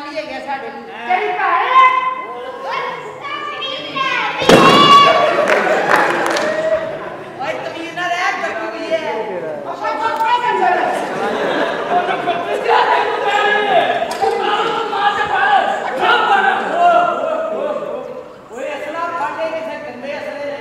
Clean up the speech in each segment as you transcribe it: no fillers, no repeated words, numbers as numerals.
ਵੀ ਹੈਗਾ ਸਾਡੇ ਤੇਰੀ ਭੈਣ ਓਏ ਤਮੀਜ਼ ਨਾਲ ਰਹਿ ਗੱਗੂ ਵੀ ਹੈ ਆਪਾਂ ਕੋਈ ਕੰਦਰ ਉਹ ਖੱਤੇ ਜਾ ਮਾਰ ਦੇ ਫੜ ਖਾ ਫੜ ਓਏ ਅਸਲਾ ਫਾੜੇ ਕਿਥੇ ਗੰਦੇ ਅਸਲੇ ਨੇ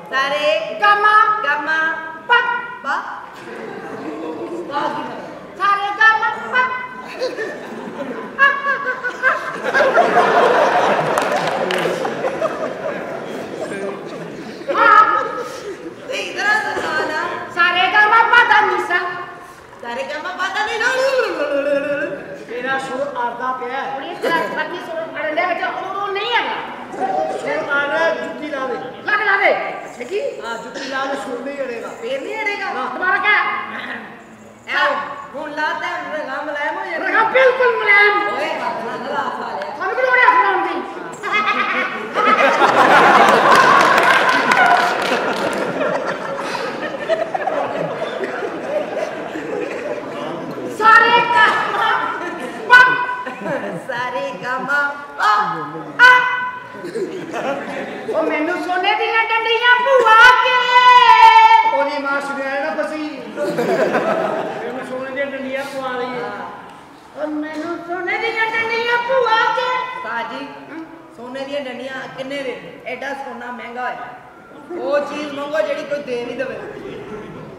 Sare, Gama, Pak, Pak. सुर आरदा पिया थोड़ी तरह बाकी सुर अड़ने ਵਿੱਚ ਉਹ ਨਹੀਂ ਹੈਗਾ सुर आ रहा है जुत्ती ला दे ला दे अच्छा जी हां जुत्ती ला दे सुर नहीं अड़ेगा फिर नहीं अड़ेगा तुम्हारा क्या ਹੁਣ ਲਾਤਾ ਰਗਾ ਮਲਾਇਮ ਹੋ ਜਾਣਾ ਰਗਾ ਬਿਲਕੁਲ ਮਲਾਇਮ ਓਏ ਹੱਥ ਨਾਲ ਲਾ ਲਿਆ ਤੁਹਾਨੂੰ ਵੀ ਲੋੜ ਹੈ ਫਲਾਉਣ ਦੀ ਸਾਰੇ ਗਾਮਾ ਉਹ ਮੈਨੂੰ ਸੋਨੇ ਦੀਆਂ ਡੰਡੀਆਂ ਭੂਆ ਕੇ ਉਹਦੀ ਮਾਂ ਸੁਣਿਆ ਨਾ ਫਸੀ ਮੈਨੂੰ ਸੋਨੇ ਦੀਆਂ ਡੰਡੀਆਂ ਪਵਾ ਲਈ ਉਹ ਮੈਨੂੰ ਸੋਨੇ ਦੀਆਂ ਡੰਡੀਆਂ ਭੂਆ ਕੇ ਸਾਜੀ ਸੋਨੇ ਦੀਆਂ ਡੰਡੀਆਂ ਕਿੰਨੇ ਦੇ ਐਡਾ ਸੋਨਾ ਮਹਿੰਗਾ ਹੈ ਉਹ ਚੀਜ਼ ਮੰਗੋ ਜਿਹੜੀ ਕੋਈ ਦੇ ਨਹੀਂ ਦੇਵੇ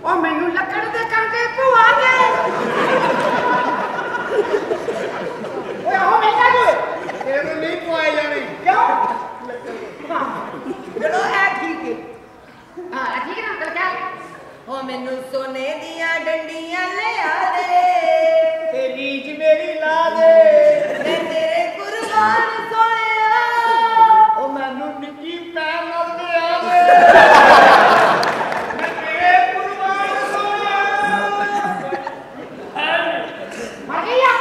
ਉਹ ਮੈਨੂੰ ਲੱਕੜ ਦੇ ਕਾਂਟੇ ਭੂਆ ਕੇ ਓਏ ਉਹ ਮਹਿੰਗਾ ਜੋ ਇਹਨੂੰ ਨਹੀਂ ਪਵਾਏ ਜਾਣੇ ਕਿਉਂ ਚਲੋ ਇਹ ਠੀਕ ਹੈ ਹਾਂ ਠੀਕ ਹੈ ਨਾ ਗੱਲ ਕਿਆ ਹੋ ਮੈਨੂੰ ਸੋਨੇ ਦੀਆਂ ਡੰਡੀਆਂ ਲਿਆ ਦੇ ਤੇ ਰੀਝ ਮੇਰੀ ਲਾ ਦੇ ਮੈਂ ਤੇਰੇ ਕੁਰਬਾਨ ਸੋਹਣਿਆ ਉਹ ਮੈਨੂੰ ਨਿੱਕੀ ਪੈਰ ਨਾਲ ਲਿਆ ਦੇ ਮੈਂ ਤੇਰੇ ਕੁਰਬਾਨ ਸੋਹਣਿਆ ਮਰ ਗਿਆ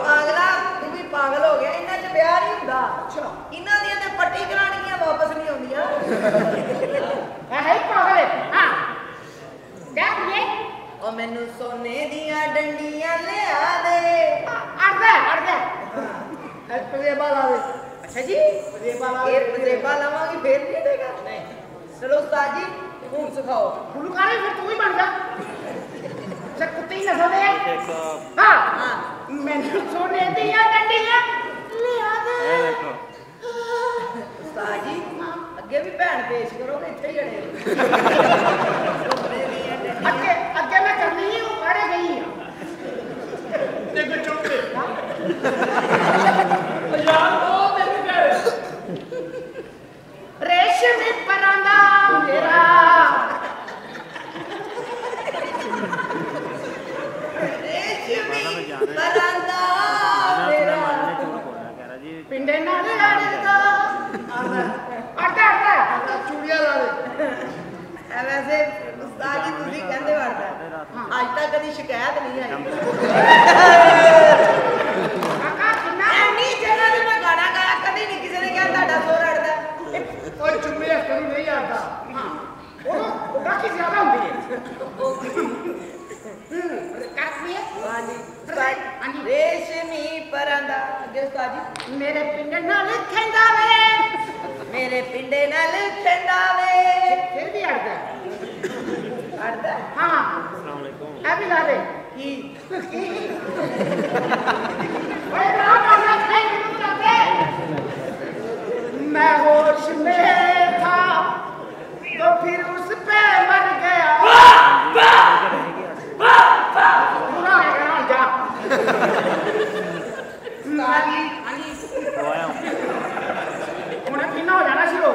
ਪਾਗਲਾ ਤੂੰ ਵੀ ਪਾਗਲ ਹੋ ਗਿਆ ਇਹਨਾਂ 'ਚ ਵਿਆਹ ਨਹੀਂ ਹੁੰਦਾ ਅੱਛਾ ਇਹਨਾਂ ਦੀਆਂ ਤੇ ਪੱਟੀ ਕਰਾਣੀਆਂ ਵਾਪਸ ਨਹੀਂ ਆਉਂਦੀਆਂ ਹੈ ਪਾਗਲ ਹਾਂ क्या बोले ਉਹ ਮੈਨੂੰ ਸੋਨੇ ਦੀਆਂ ਡੰਡੀਆਂ ਲਿਆ ਦੇ अड़ दे ਪਜੇਬਾ ਲਾ ਦੇ ਅੱਛਾ ਜੀ ਪਜੇਬਾ ਲਾ ਇਹ ਪਜੇਬਾ ਲਾਵਾਂਗੀ ਫੇਰ ਨਹੀਂ ਦੇਗਾ ਨਹੀਂ ਚਲੋ ਉਸਤਾਦ ਜੀ ਹੁਣ ਸਿਖਾਓ गुलूकारी फिर तू ही बन जा से कुत्ते ही नसल दे हाँ हाँ मैंने सोने दिया डंडियां ले आ दे ਉਸਤਾਦ ਜੀ ਅੱਗੇ ਵੀ ਭੈਣ ਪੇਸ਼ ਕਰੋਗੇ ਇੱਥੇ ਹੀ ਅੜੇ अगे अगे मैं करनी ही वो अड़े गई है ਦੇਖੋ ਚੁੱਪ यार वो मेरे घर रेशमी परांदा मेरा रेशमी परांदा मेरा पिंडे नाल लड़दा अड़दा ਚੂੜੀਆਂ ਲਾ ਦੇ ਐ ਵੈਸੇ ਉਸਤਾਦ ਜੀ ਤੁਸੀਂ ਕਹਿੰਦੇ ਵੜਦਾ ਅੱਜ ਤੱਕ ਕਦੀ ਸ਼ਿਕਾਇਤ ਨਹੀਂ ਆਈ काका कितना ਐਨੀ ਜਗ੍ਹਾ ਤੇ ਮੈਂ ਗਾਣਾ ਗਾਇਆ ਕਦੀ ਨਹੀਂ ਕਿਸੇ ਨੇ ਕਿਹਾ ਤੁਹਾਡਾ ਜ਼ੋਰ ਅੜਦਾ ਓਏ ਚੁੰਮੇ ਹੱਥ ਨੂੰ ਨਹੀਂ ਆਉਂਦਾ हाँ वो बाकी ज्यादा होती है कर दिए ਹਾਂਜੀ हाँ ਉਸਤਾਦ जी ਰੇਸ਼ਮੀ ਪਰਾਂਦਾ ਅੱਗੇ ਉਸਤਾਦ ਜੀ मेरे पिंड नाल खेंदा वे ਮੇਰੇ ਪਿੰਡੇ ਨਾਲ ਖੰਡਾ ਵੇ फिर भी अड़दा ਅੜਦਾ हाँ अस्सलाम वालेकुम अभी ला दे ਕੀ ओए राम राम खाई किनु लाते मैं होश में था तो फिर उस पे मर गया पूरा है ना जा नाली नाली उन्हें पीना हो जाना शुरू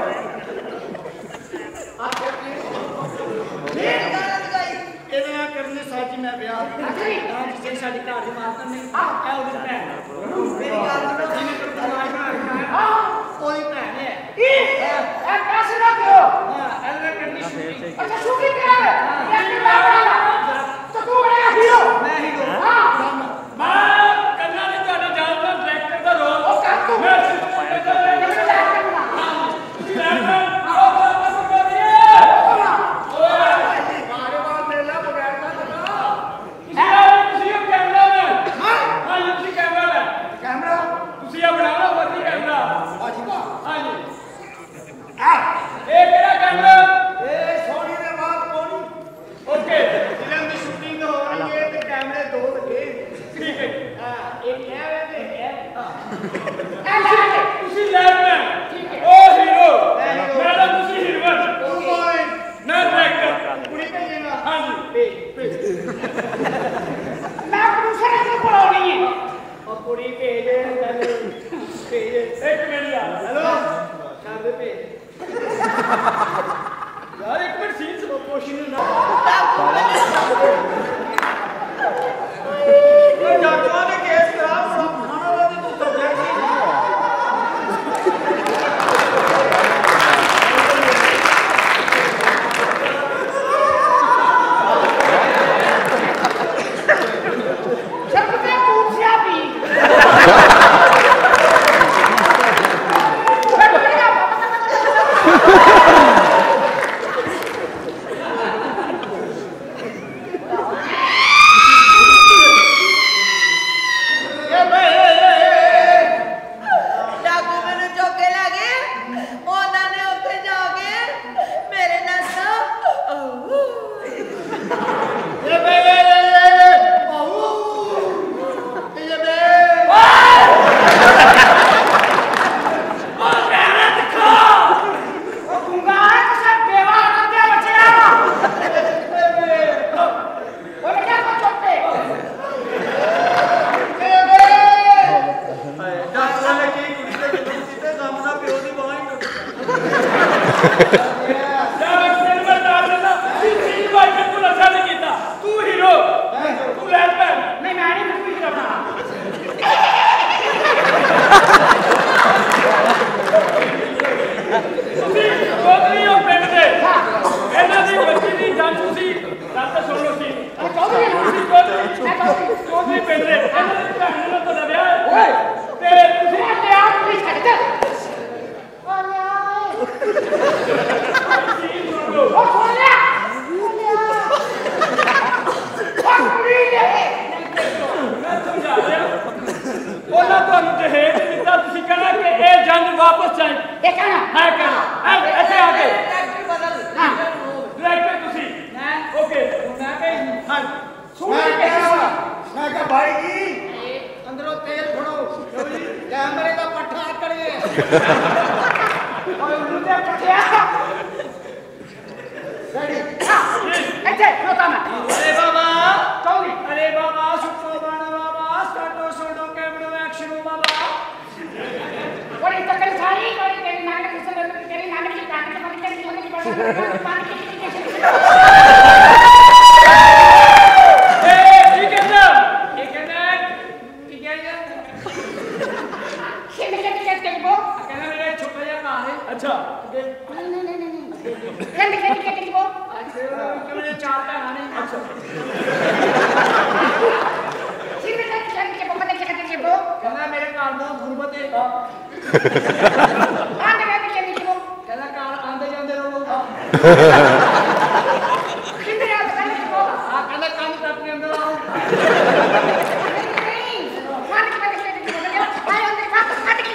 ਇਹ ਗਾਣਾ ਲਗਾਈ ਇਹਦੇ ਨਾਲ ਕਰਨੀ ਸਾਜੀ ਮੈਂ ਵਿਆਹ अच्छा जी ਹਾਂ ਜਿਸੇ ਸਾਡੀ ਘਰ ਦੀ ਮਾਲਕਣ ਨੇ हाँ ਇਹ ਉਹਦੀ ਭੈਣ ਮੇਰੀ ਗੱਲ ਸੁਣੋ ਜਿਹਨੇ ਕਰਤਵਾਜ ਬਣਾ हाँ ਉਹਦੀ ਭੈਣ ਹੈ ये कैसे ना करो ਹਾਂ ਇਹਨੇ ਕਰਨੀ ਸ਼ੂਟਿੰਗ अच्छा शूटिंग करा ये कितना बड़ा तो तू बड़ा हीरो ਮੈਂ ਹੀ ਦੋ हाँ ਮੈਂ ਕੰਨਾਂ ਨੇ ਤੁਹਾਡਾ ਜਾਣਦਾ ਡਾਇਰੈਕਟਰ ਦਾ ਰੋਲ वो कर तू ਮੈਂ ये तो लाइक करना ਬਾਰੇ ਬਾਰ ਮੇਲਾ ਬਗੈਰ ਦਾ ਜਗਾ ਕੈਮਰਾ ਇਹ ਸੋਹਣੀ ਦੇ ਬਾਅਦ ਕੋਣੀ ਫਿਲਮ ਦੀ ਸ਼ੂਟਿੰਗ ਹੋ ਰਹੀ ਹੈ ਤੇ ਕੈਮਰੇ ਦੋ ਲੱਗੇ ਹਾਂ ਇੱਕ ਇਹ ਹੈ ਤੇ ਇੱਕ ਤੂੰ ਬੋਲ ਕੁੜੀ ਭੇਜੇਗਾ ਭੇਜ मैं प्रोड्यूसर से बुलानी है ਉਹ ਕੁੜੀ ਭੇਜ ਹੈਲੋ ਛੱਡ ਦੇ ਭੇਜ ਯਾਰ ਇੱਕ ਮਿੰਟ ਸੀਨ ਸਲੋ ਮੋਸ਼ਨ ਨੂੰ ਨਾ ਉਹ ਡਾਕਟਰਾਂ ਨੇ ਕੇਸ ਕਰਾ ਬੜਾ ਉਹਨਾਂ ਤੁਹਾਨੂੰ ਦਹੇਜ ਦਿੱਤਾ ਤੁਸੀਂ ਕਹਿਣਾ ਕਿ ਇਹ ਜੰਜ ਵਾਪਸ ਚਾਹੀਦੀ ਇਹ ਕਹਿਣਾ ਹੈ ਕਹਿਣਾ ਇੱਥੇ ਆ ਕੇ ਡਾਇਰੈਕਟਰ ਬਦਲ ਹਾਂ ਡਾਇਰੈਕਟਰ ਤੁਸੀਂ ਮੈਂ ਓਕੇ ਮੈਂ ਕਹੀ ਹਾਂ ਮੈਂ ਕਿਹਾ ਭਾਈ ਜੀ ਅੰਦਰੋਂ ਤੇਲ ਫੜੋ ਕੈਮਰੇ ਦਾ ਪੱਠਾ ਆਕੜ ਗਿਆ ਓਏ ਉਹਦੇ ਪੱਟਿਆ ਰੈਡੀ ਇੱਥੇ ਖੋਤਾ ਮੈਂ अरे बाबा ਚੌਧਰੀ अरे बाबा सुखो बाणा बाबा स्टार्टो सोडो कैमरा एक्शन बाबा कोई तकल सारी कोई तेरी नाक की सब तेरी नाक की कान की पानी की होने की पानी की ए ठीक है ना ठीक है ना ये मेरे के तेरे को कहना मेरा छोटा जा कहां है अच्छा नहीं कहने के तेरे को मेरे चार का नहीं अच्छा ये मेरे के पापा ने क्या तेरे को कहना मेरे कार में गुरबत है आंदे के तेरे को कहना कार आंदे जांदे रहो किंदे आ कहने को हां कहना काम तक के अंदर आओ नहीं मान के तेरे को आए अंदर का काट के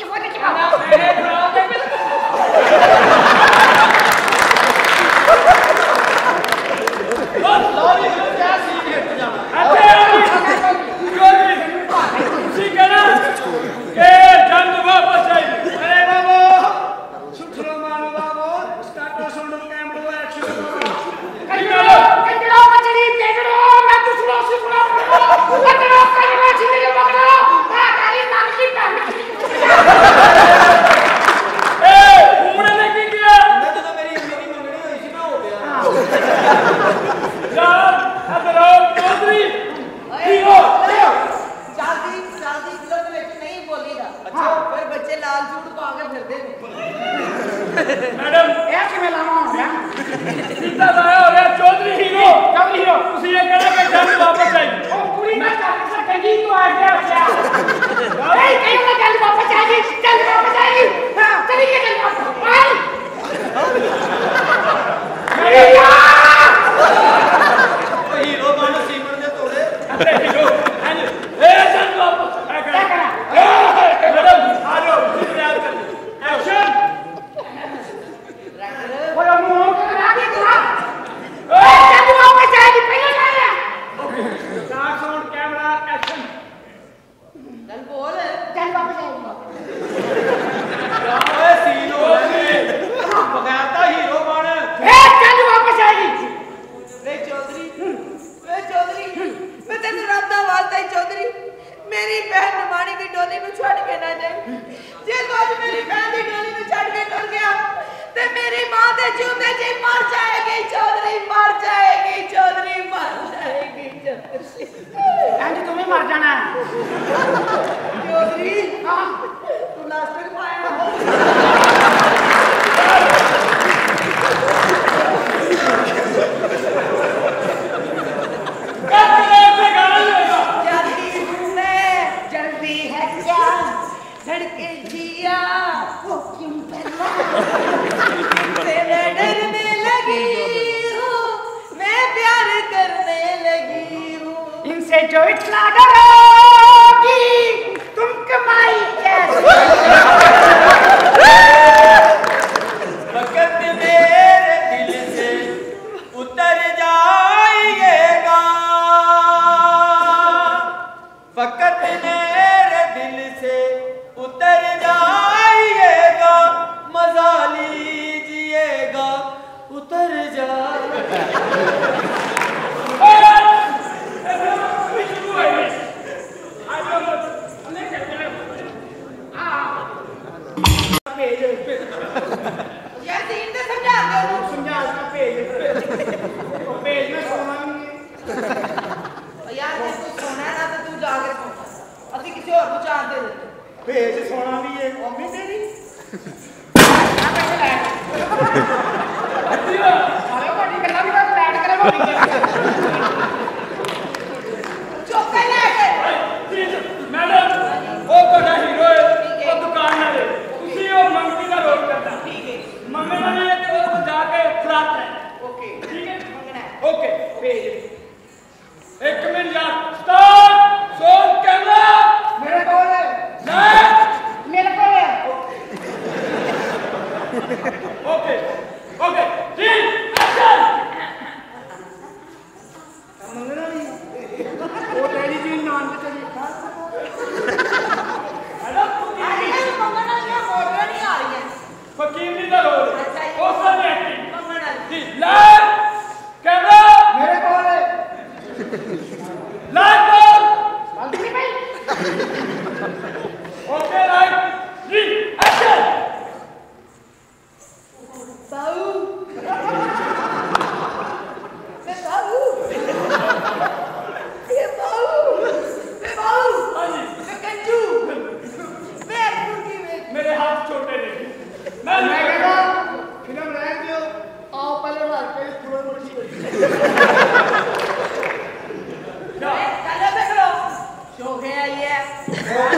वो देखिए कहना मेरे ब्राउ दे एक मिनट यार स्टार्ट सोन कैमरा मेरे को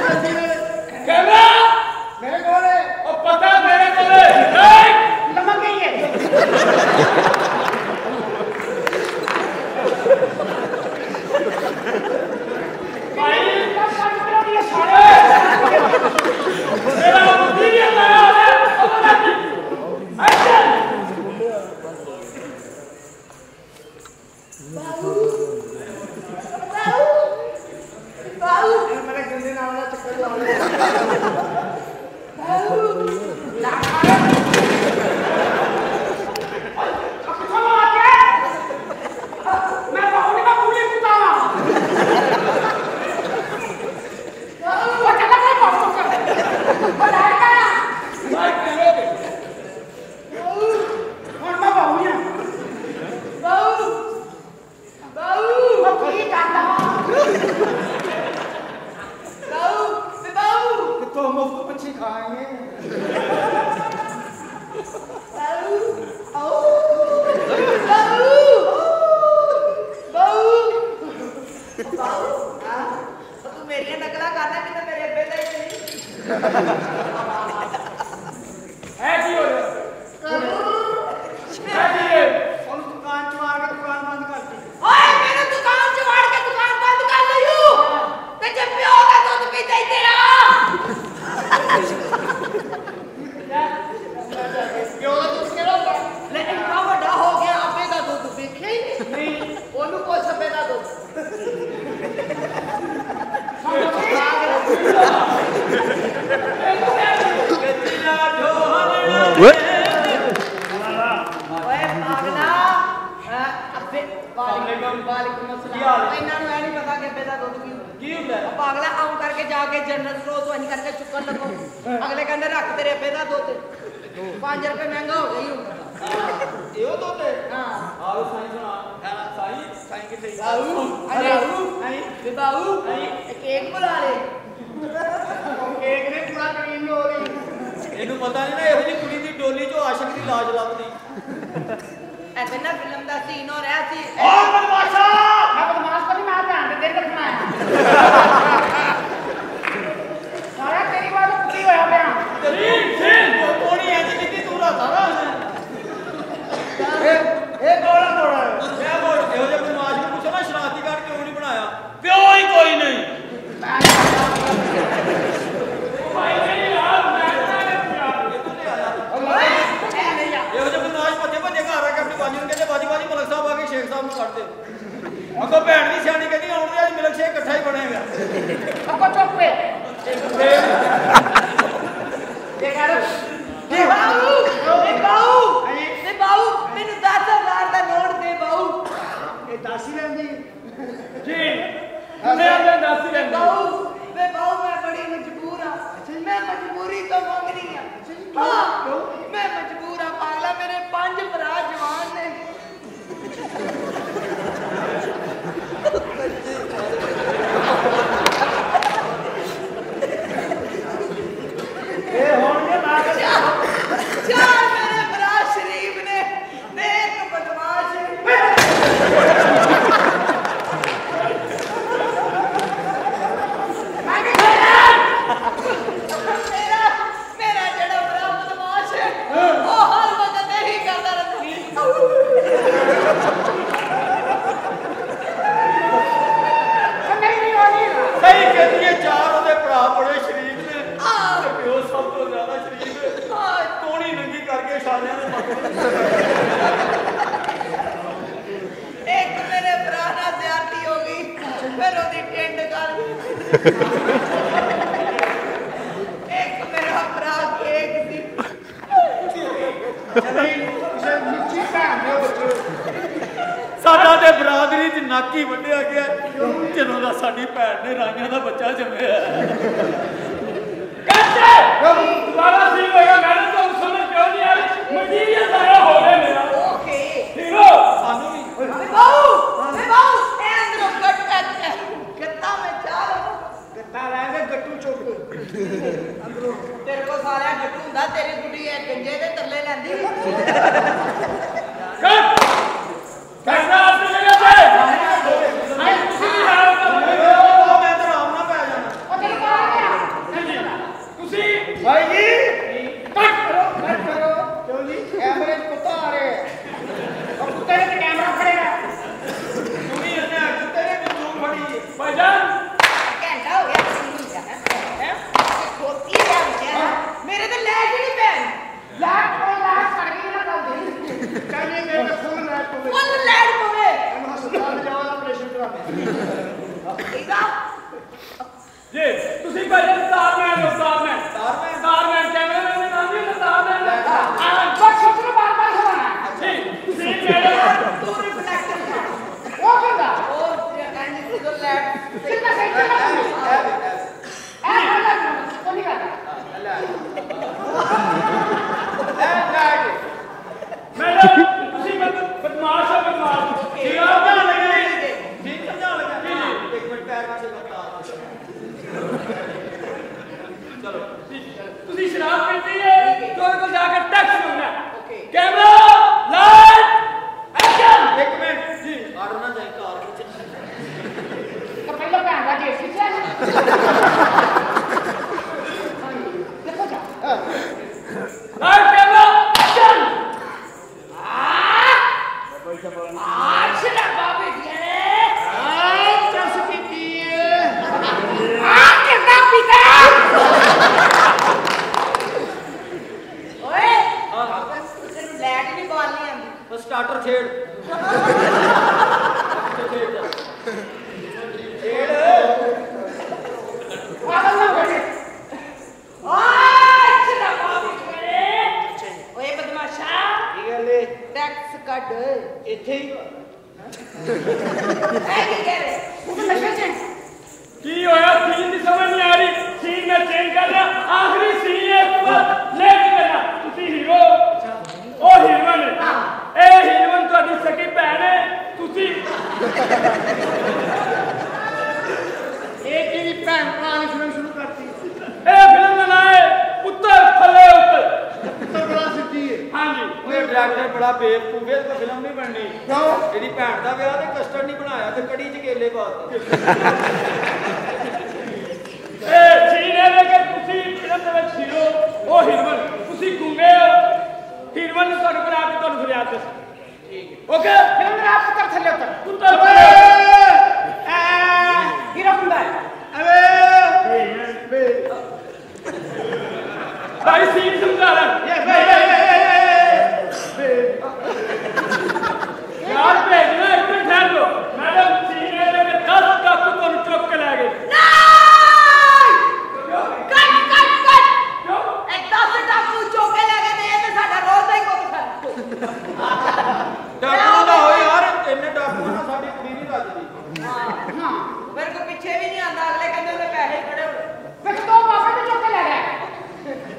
कैमरा मेरे कोल है ओ पता मेरे कोल है लमक गई है भाई कब कर दिया साले मेरा बुद्धि नहीं आया एक्शन मेरे गंदे नाम का चक्कर ला ले तो मुफ्त पक्षी खाएंगे तू मेरी नकला करना कि मेरे अब्बे का ही नहीं है की हो रहा है की है और दुकान च मार के दुकान बंद कर दी ओए मैंने दुकान च वाड़ के दुकान बंद कर लई ते जब पियो का दूध पीते ही तेरा क्यों तुम केड़ा ले इतना बड़ा हो गया अब्बे का दूध पीखे ही नहीं ओनू को सब्बे का दूध ओए पागला अब्बे वालेकुम अस्सलाम इन्हां नु नहीं पता कि अब्बे दा दूध की हुंदा है पागला आऊं करके जाके जनरल स्टोर तो नहीं करके चुक्कन लगो अगले कहंदे रख तेरे अब्बे दा दूध 5 रुपए महंगा हो गई हुंदा यो तो ते हां आओ साईं सुना साईं के सही बाऊ अरे बाऊ केक बुला ले केक ने पूरा क्रीम हो रही ਇਹਨੂੰ ਪਤਾ ਨਹੀਂ ਨਾ ਇਹੋ ਜਿਹੀ ਕੁੜੀ ਦੀ ਡੋਲੀ ਚੋਂ ਆਸ਼ਿਕ ਦੀ ਲਾਜ ਲੱਭਦੀ ऐसे ना फिल्म का सीन हो रहा सी ओ बदमाशा मैं बदमाश को नहीं मैं ध्यान दे देर रखना है सारा तेरी बात पूरी होया पे ਕੋਣੀ ਇੰਜ ਕੀਤੀ ਤੂੰ ਰਾਤਾ ਨਾ ए कोड़ा कोड़ा ਮੈਂ ਬੋਲ ਇਹੋ ਜਿਹੇ ਬਦਮਾਸ਼ ਨੂੰ ਪੁੱਛੋ ਨਾ ਸ਼ਰਾਰਤੀ ਕਾਰਡ ਕਿਉਂ ਨਹੀਂ ਬਣਾਇਆ ਪਿਓ ਹੀ ਕੋਈ ਨਹੀਂ ਭਾਈ ਨਹੀਂ ਯਾਰ ਮੈਂ ਇਹੋ ਜਿਹੇ ਬਦਮਾਸ਼ ਭੱਜੇ ਭੱਜੇ ਘਰ ਆ ਕੇ ਆਪਣੀ ਬਾਜੀ ਨੂੰ ਕਹਿੰਦੇ ਬਾਜੀ ਬਾਜੀ ਮਲਕ ਸਾਹਿਬ ਆ ਕੇ ਸ਼ੇਖ ਸਾਹਿਬ ਨੂੰ ਕੱਢ ਦਿਓ ਅੱਗੋਂ ਭੈਣ ਦੀ ਸਿਆਣੀ ਕਹਿੰਦੀ ਆਉਣ ਦੇ ਅੱਜ ਮਿਲਕ ਸ਼ੇਕ ਇਕੱਠਾ ਹੀ ਬਣੇਗਾ अब चुप पे ये कर बाऊ मैंने 10,000 का नोट दे बाऊ ये दासी लेंदी ਜੀ ਮੈਂ ਆਪਣੇ ਦੱਸ ਹੀ ਲੈਂਦਾ बाऊ मैं बड़ी मजबूर हां मैं मजबूरी तो मंगनी है हां मैं मजबूर हां पागला मेरे 5 भरा जवान ने ये होंगे मार चार मेरे भरा शरीफ ने एक बदमाश मेरा जड़ा बड़ा बदमाश है वो हर वक्त यही करता रहता ਸਹੀ ਕਹਿੰਦੀ ਹੈ ਚਾਰ ਉਹਦੇ ਭਰਾ ਬੜੇ ਸ਼ਰੀਫ ਨੇ ਤੇ ਪਿਓ ਸਭ ਤੋਂ ਜ਼ਿਆਦਾ ਸ਼ਰੀਫ ਹੈ ਕੋਣੀ ਨੰਗੀ ਕਰਕੇ ਛਾਲਿਆਂ ਦੇ ਮੱਥੇ एक मेरे भरा ना ज्यादती हो गई फिर ओदी टेंड कर एक मेरा भरा केक दी चले उसे नीचे पहन दो बच्चे ਸਾਡਾ ਤੇ ਬਰਾਦਰੀ 'ਚ ਨੱਕ ਹੀ ਵੱਢਿਆ ਗਿਆ ਜਦੋਂ ਦਾ ਸਾਡੀ ਭੈਣ ਨੇ ਰਾਈਆਂ ਦਾ ਬੱਚਾ ਜੰਮਿਆ ਕੱਚੇ ਦੁਬਾਰਾ ਸੀ ਹੋਏਗਾ ਮੈਡਮ ਤੋਂ ਸਮਝ ਕਿਉਂ ਨਹੀਂ ਆ ਰਹੀ ਮਟੀਰੀਅਲ ਸਾਰਾ ਹੋ ਗਿਆ ਮੇਰਾ ओके ਹੀਰੋ ਸਾਨੂੰ ਵੀ बाऊ एंद्रो कट गत्ता में चाल गत्ता रह गए गट्टू चुप तेरे को सारा गट्टू हुंदा तेरी बुढ़ी है गंजे दे तरले लैंदी ਕੱਟ कैसा आपने लगा थे मैं तो आराम ना पै जाना ओ तेरी बात है ਕੀ ਹੈ ਮੇਰੇ ਤੇ ਲੈਟ ਹੀ ਨਹੀਂ ਪੈਣ ਲੈਟ ਸੜ ਗਈ ਨਾ ਗੱਲ ਦੇ ਕਹਿੰਦੇ ਮੇਰੇ ਤੇ ਫੁੱਲ ਲੈਟ ਪਵੇ ਫੁੱਲ ਲੈਟ ਪਵੇ ਇਹਨੂੰ ਹਸਪਤਾਲ ਜਾਵਾਂ ਆਪਰੇਸ਼ਨ ਕਰਾਉਣਾ ਠੀਕ ਆ ਜੀ ਤੁਸੀਂ ਪਹਿਲੇ ਸਟਾਰਮੈਨ ਕੈਮਰਾਮੈਨ ਦੇ ਨਾਮ ਵੀ ਸਟਾਰਮੈਨ ਬਸ ਛੋਟੇ ਬਾਰ-ਬਾਰ ਹੋਣਾ ਜੀ ਤੁਸੀਂ ਮੇਰੇ ਤੂੰ ਰਿਫਲੈਕਟਰ ਉਹ ਕਹਿੰਦਾ ਉਹ ਕਹਿੰਦੇ ਤੂੰ ਲੈਟ ਕਿੰਨਾ ਸਹੀ ਚੱਲਦਾ ਇਹ ਗੱਲ ਉਹ ਨਹੀਂ ਕਰਦਾ ਮੈਡਮ ਤੁਸੀਂ ਬਦਮਾਸ਼ ਹੋ ਜੀ ਆਪ ਨਾ ਲਗੇ ਠੀਕ ਸਮਝਾ ਲਗਾ ਇੱਕ ਮਿੰਟ ਪੈਰ ਪਿੱਛੇ ਕਰਤਾ ਚਲੋ ਤੁਸੀਂ ਸ਼ਰਾਬ ਪੀਤੀ ਹੈ ਤੁਹਾਡੇ ਕੋਲ ਜਾ ਕੇ ਟੈਕਸ ਮੰਗਣਾ ਓਕੇ ਕੈਮਰਾ ਲਾਈਟ ਐਕਸ਼ਨ ਇੱਕ ਮਿੰਟ ਜੀ ਆਰਡਰ ਨਾ ਜਾਏ ਕਾਰ ਵਿੱਚ ਤਾਂ ਪਹਿਲਾਂ ਭੈਣ ਦਾ ਕੇਸ ਖਿੱਚਿਆ ਦੇਖੋ ਜਾ ਲਾਈਟ ਕੈਮਰਾ ਐਕਸ਼ਨ ਆਛੜਾ ਬਾਬੇ ਜੀ ਚਸ ਪੀਤੀ ਕਿੰਨਾ ਪੀਤਾ ਓਏ ਤੈਨੂੰ ਲੈਟ ਨਹੀਂ ਬਾਲਣੀ ਆਂਦੀ ਬਸ ਸਟਾਰਟਰ ਛੇੜ ਪਾਗਲ ਨਾ ਬਣੇ ਆਛੜਾ ਬਾਬੇ ਜੀ ਓਏ ਬਦਮਾਸ਼ਾ ਕੀ ਗੱਲ ਏ ਟੈਕਸ ਕੱਢ ਇੱਥੇ ਹੀ ਇਹ ਕੀ ਕਹਿ ਰਹੇ ਤੂੰ ਤਾਂ ਨਸ਼ੇ ਚ ਕੀ ਹੋਇਆ ਸੀਨ ਦੀ ਸਮਝ ਨਹੀਂ ਆ ਰਹੀ ਸੀਨ ਮੈਂ ਚੇਂਜ ਕਰ ਰਿਹਾ ਆਖਰੀ ਸੀਨ ਹੈ ਲੈ ਕੇ ਦੇਣਾ ਤੁਸੀਂ ਹੀਰੋ ਉਹ ਹੀਰੋਇਨ ਇਹ ਹੀਰੋਇਨ ਤੁਹਾਡੀ ਸਕੀ ਭੈਣ ਹੈ ਤੁਸੀਂ ਇਹ ਕਿਹਦੀ ਭੈਣ ਭਰਾ ਨੇ ਫਿਲਮ ਸ਼ੁਰੂ ਕਰਤੀ ਇਹ ਫਿਲਮ ਦਾ ਨਾਮ ਹੈ ਉੱਤਰ ਥੱਲੇ ਉੱਤਰ ਬੜਾ ਸਿੱਧੀ ਏ ਹਾਂਜੀ ਓਏ ਡਾਇਰੈਕਟਰ ਬੜਾ ਬੇਵਕੂਫ ਹੈ ਕੋਈ ਫਿਲਮ ਨਹੀਂ ਬਣਨੀ ਕਿਉਂ ਇਹਦੀ ਭੈਣ ਦਾ ਵਿਆਹ ਤੇ ਕਸਟਰਡ ਨਹੀਂ ਬਣਾਇਆ ਤੇ ਕੜੀ ਚ ਕੇਲੇ ਪਾਤੇ ਇਹ ਸੀਨ ਹੈ ਕਿ ਤੁਸੀਂ ਫਿਲਮ ਦੇ ਵਿੱਚ ਹੀਰੋ ਉਹ ਹੀਰੋਇਨ ਤੁਸੀਂ ਗੁੰਗੇ ਹੋ ਹੀਰੋਇਨ ਨੂੰ ਤੁਹਾਨੂੰ ਬਣਾ ਕੇ ਤੁਹਾਨੂੰ ਫਰਿਆਦ ਦੱਸ ਠੀਕ ਹੈ ਓਕੇ ਫਿਲਮ ਦਾ ਪੁੱਤਰ ਥੱਲੇ ਉੱਤਰ ਉੱਤਰ ਓਏ ਹੀਰੋ ਹੁੰਦਾ ਹੈ ਅਵੇ ਭਾਈ ਸੀਨ ਸਮਝਾ ਲੈ ਯਾਰ ਭੇਜਣਾ ਇੱਕ ਮਿੰਟ ਠਹਿਰ ਲਓ ਮੈਡਮ ਸੀਨ ਹੈ ਕਿ 10 ਕੱਪ ਤੁਹਾਨੂੰ ਚੁੱਕ ਕੇ ਲੈ ਗਏ ਕੱਟ ਕੱਟ ਕੱਟ ਕਿਉਂ ਇਹ 10 ਟਾਪੂ ਚੋਕੇ ਲੈ ਗਏ ਤੇ ਇਹ ਤੇ ਸਾਡਾ ਰੋਜ਼ ਦਾ ਹੀ ਕੁਝ ਕਰ ਡਾਕੂ ਦਾ ਹੋ ਯਾਰ ਇੰਨੇ ਡਾਕੂ ਨਾਲ ਸਾਡੀ ਕੁੜੀ ਨਹੀਂ ਰੱਜਦੀ ਮੇਰੇ ਕੋ ਪਿੱਛੇ ਵੀ ਨਹੀਂ ਆਂਦਾ ਅਗਲੇ ਕਹਿੰਦੇ ਉਹਦੇ ਪੈਸੇ ਖੜੇ ਹੋਣੇ ਵਿੱਚ ਦੋ ਬਾਬੇ ਨੂੰ ਚੁੱਕ ਕੇ ਲੈ ਗਏ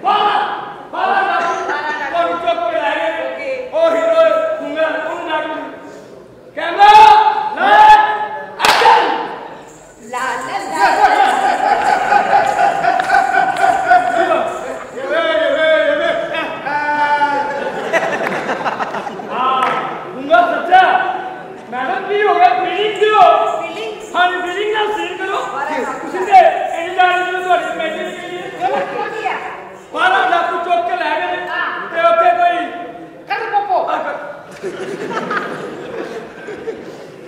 ਬਾਲਾ ਤੁਹਾਨੂੰ ਚੁੱਕ ਕੇ ਲੈ ਗਏ ਉਹ ਹੀਰੋ ਗੁੰਗਾ ਉਹਨੂੰ ਨਾ ਕੈਮਰਾ ਲਾਈਟ ਐਕਸ਼ਨ ਲਾ ਲਾ ਲਾ गुंगा सच्चा मैडम की हो गया फीलिंग की हो फीलिंग हाँ जी फीलिंग ना सीन करो उसी से इन जाने जो थोड़ी मैजिक के लिए ਕਿਉਂ ਕੀ ਆ 12 डाकू चौक के ले गए ते ओथे कोई ਕਰ ਪੋਪੋ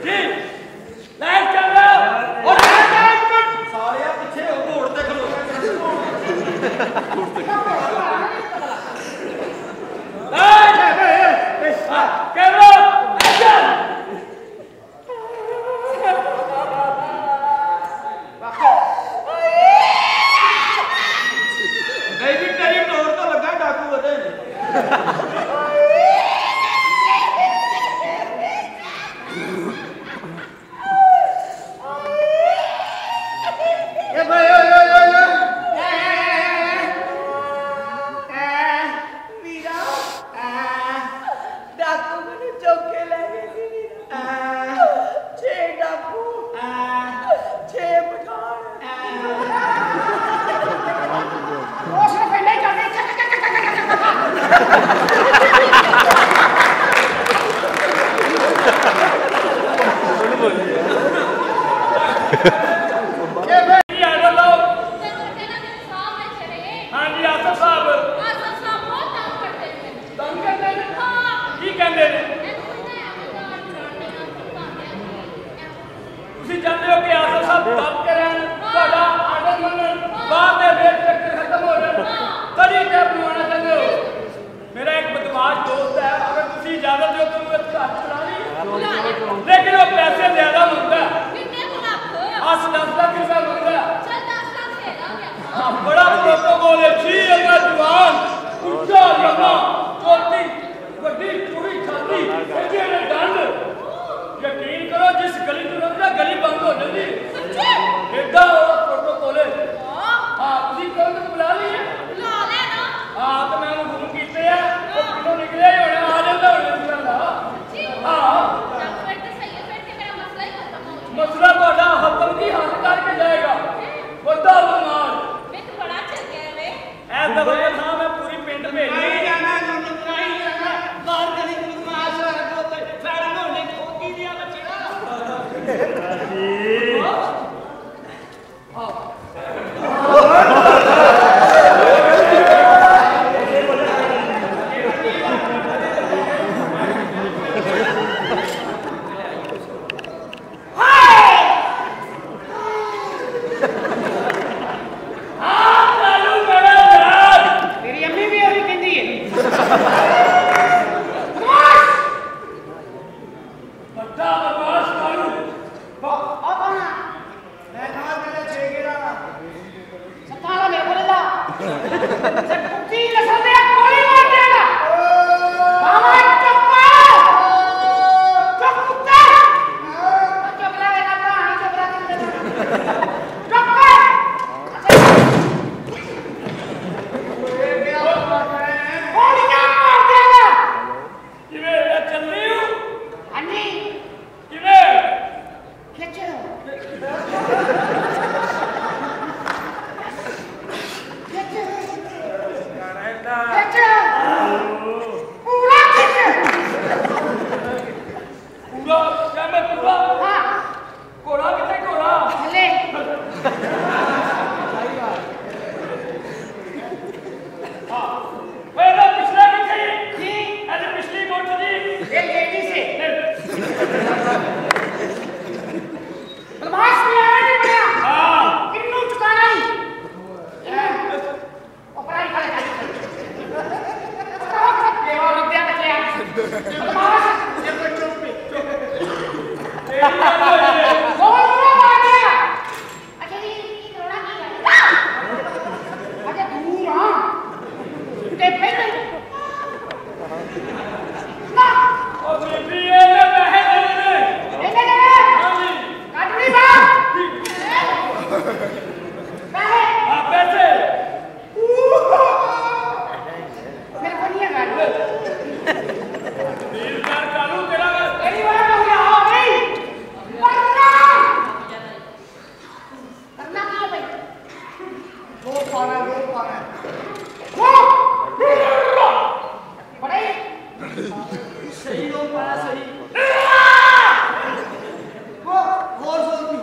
जी लाइट कैमरा और ਸਾਲਿਆ ਪਿੱਛੇ ਹੋ ਘੋੜ ਤੇ ਖਲੋ लाइट कैमरा एक्शन ਨਹੀਂ ਵੀ ਤੇਰੀ ਟੋਰ ਤੋਂ ਲੱਗਾ ਡਾਕੂ ਉਹਦੇ ਏ ਭਾਈ ਓਏ ਓਏ ਓਏ ਓਏ कुत्ती नस्ल दे गोली मार देगा मामा चुप चुप कुत्ते चुप लगे ना कहानी चुप लगे चुप गोलियां मार देगा किवे चल रही हूं अन्नी किवे खिंच पूरा खिंच पूरा क्या मैं पूरा हाँ घोड़ा किथे घोड़ा चले पहला पिछला किथे जी अरे पिछली मोट जी ये लेडी से बदमाश में आया नहीं बड़ा हां किन्नू चुकाना ही अपराधी खड़े कर देवा विद्या बचे बदमाश ये कोई चुप बोल मार दिया अच्छा जी रोना की है अच्छा दूर हां ते फिर ना ओ बेबी ये ले बहे दे हां जी काटड़ी बा काहे हां पैसे मेरे को नहीं है गाड़ी तीर कर चालू तेरा तेरी बात हो गया हो गई करना करना क्या है भाई वो पाना वो बड़े सही लोग पाया सही वो और जोर दी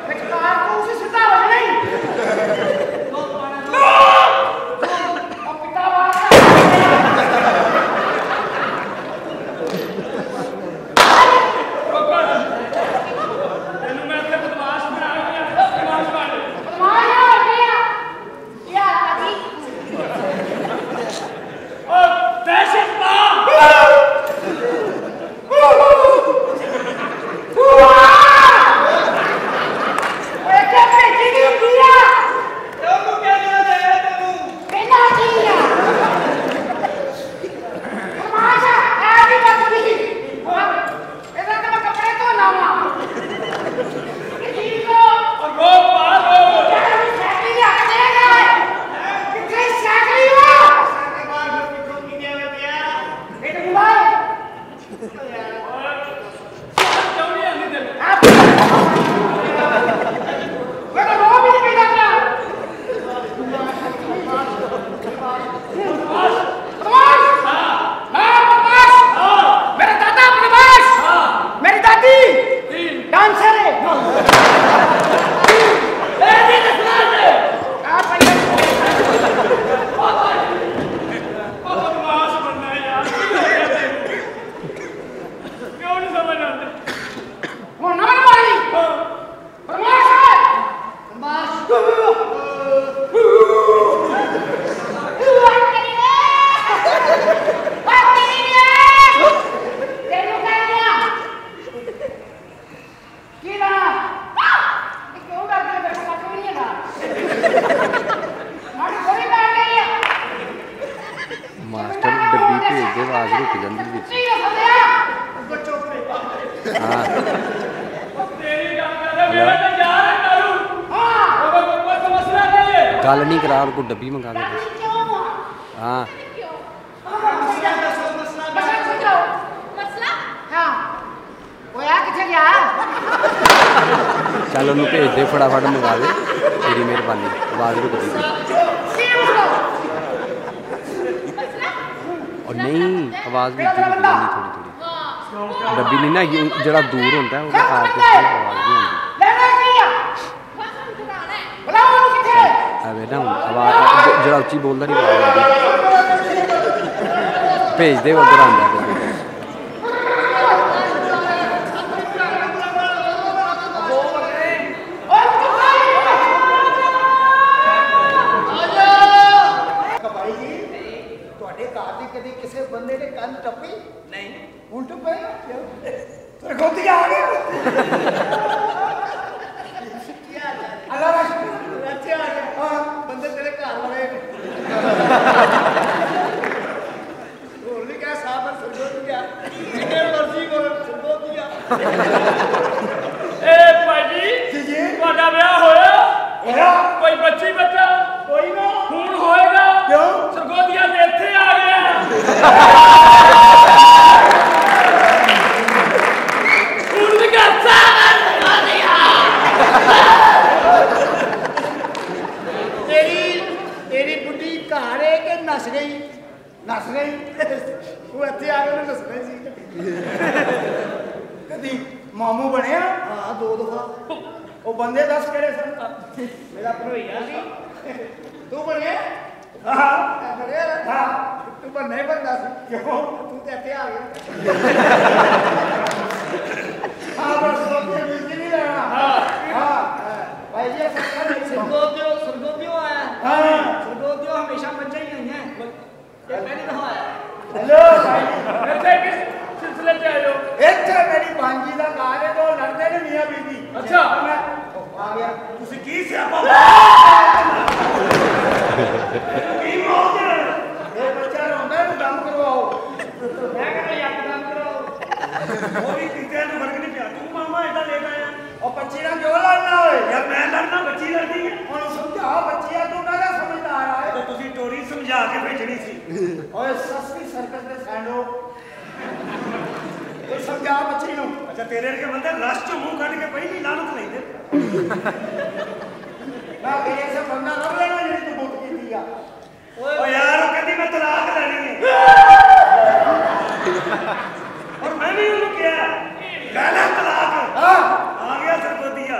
बेकार को उसे सीधा हो नहीं लोग पाना और पिता बात तेनू मैं ते बदमाश बना दिया बदमाश वाले बदमाश हो गया क्या अभी ओ दहशत पा ओए क्या भेजी नहीं दिया तेनू क्या लेना चाहिए तेनू कहना चाहिए बदमाश है भी बात भी इधर तो कपड़े तो ना मां ये को रो पारो क्या साइकिल आ देगा कितनी साइकिल हो के बाद पिछो की देवे दिया बेटा बुलाए चौड़ी आनी दे आप बेटा रो भी नहीं जाता बदमाश मेरा दादा बदमाश मेरी दादी डांसर है आप बदमाश बनना है यार क्यों नहीं समझ आते वो ना मारी बदमाश है मास्टर डब्बी भेज दे आवाज रुक जाती बिच हाँ तेरी गल कर मेरा तो यार है कालू अगर कोई समस्या नहीं है गल नहीं करा को डब्बी मंगा दे बस। हाँ चल उन्हें भेज दे फटाफट मंगा दे तेरी मेहरबानी आवाज रुक दी और नहीं आवाज भी रुक जाती थोड़ी थोड़ी डब्बी नहीं ना जरा दूर होता है वो आवाज नहीं आती अबे ना आवाज जरा उच्ची बोलता नहीं आवाज आती भेज दे उधर आंदा कभी किसी बंदे ने कंन टप्पी नहीं उल्ट पे तेरे गोदी आ गया कोई बच्ची बच्चा कोई ना खून होएगा क्यों सरगोदिया से इत्थे आ गया खून का सागर सरगोदिया तेरी बुढ़ी घर है कि नस गई वो इत्थे आ गए नसना सी कदी मामू बनया हाँ 2 दफा वो बंदे 10 केड़े सन मेरा भरोइया सी तू बने हाँ तू बनना ही बनना सी क्यों तू तो इत्थे आ गया हाँ बस नहीं लेना हाँ भाई जी सरगोदियो आया हाँ सरगोदियो हमेशा बच्चा ही नहीं है ये पहली दफा आया हेलो भाई इत्थे किस सिलसिले च आए हो ਇੱਥੇ ਮੇਰੀ ਬਾਂਜੀ ਦਾ ਘਰ ਹੈ ਤੋਂ ਲੜਦੇ ਨੇ ਮੀਆਂ ਬੀਬੀ ਅੱਛਾ। ਮੈਂ ਆ ਗਿਆ ਤੁਸੀਂ ਕੀ ਸਿਆਪਾ ਕੀ ਮੋਦੇ ਇਹ ਬੱਚਾ ਰੋਂਦਾ ਇਹਨੂੰ ਦਮ ਕਰਵਾਓ ਮੈਂ ਕਹਿੰਦਾ ਯਾਰ ਦਮ ਕਰਾਓ ਉਹ ਵੀ ਕਿਤੇ ਨੂੰ ਫਰਕ ਨਹੀਂ ਪਿਆ ਤੂੰ ਮਾਮਾ ਏਦਾਂ ਲੇਟ ਆਇਆ ਉਹ ਬੱਚੀ ਨਾਲ ਕਿਉਂ ਲੜਨਾ ਓਏ ਯਾਰ ਮੈਂ ਲੜਨਾ ਬੱਚੀ ਲੜਦੀ ਹੈ ਉਹਨੂੰ ਸਮਝਾ ਬੱਚੀ ਆ ਤੂੰ ਕਾਹਦਾ ਸਮਝਦਾਰ ਆ ਤਾਂ ਤੁਸੀਂ ਟੋਰੀ ਸਮਝਾ ਕੇ ਭੇਜਣੀ ਸੀ ਓਏ ਸਸਤੀ ਸਰਕਸ ਦੇ ਸੈਂਡੋ समझा बच्ची नु अच्छा तेरे के बंदे रस चो मुंह कट के पहली लानत नहीं दे मैं तेरे से बंदा लभ लेना जेडी तू बुक कीती आ ओ यार ओ कहती मैं तलाक लेनी है और मैं भी उन्हें किया गाना तलाक हां आ गया सरगोदिया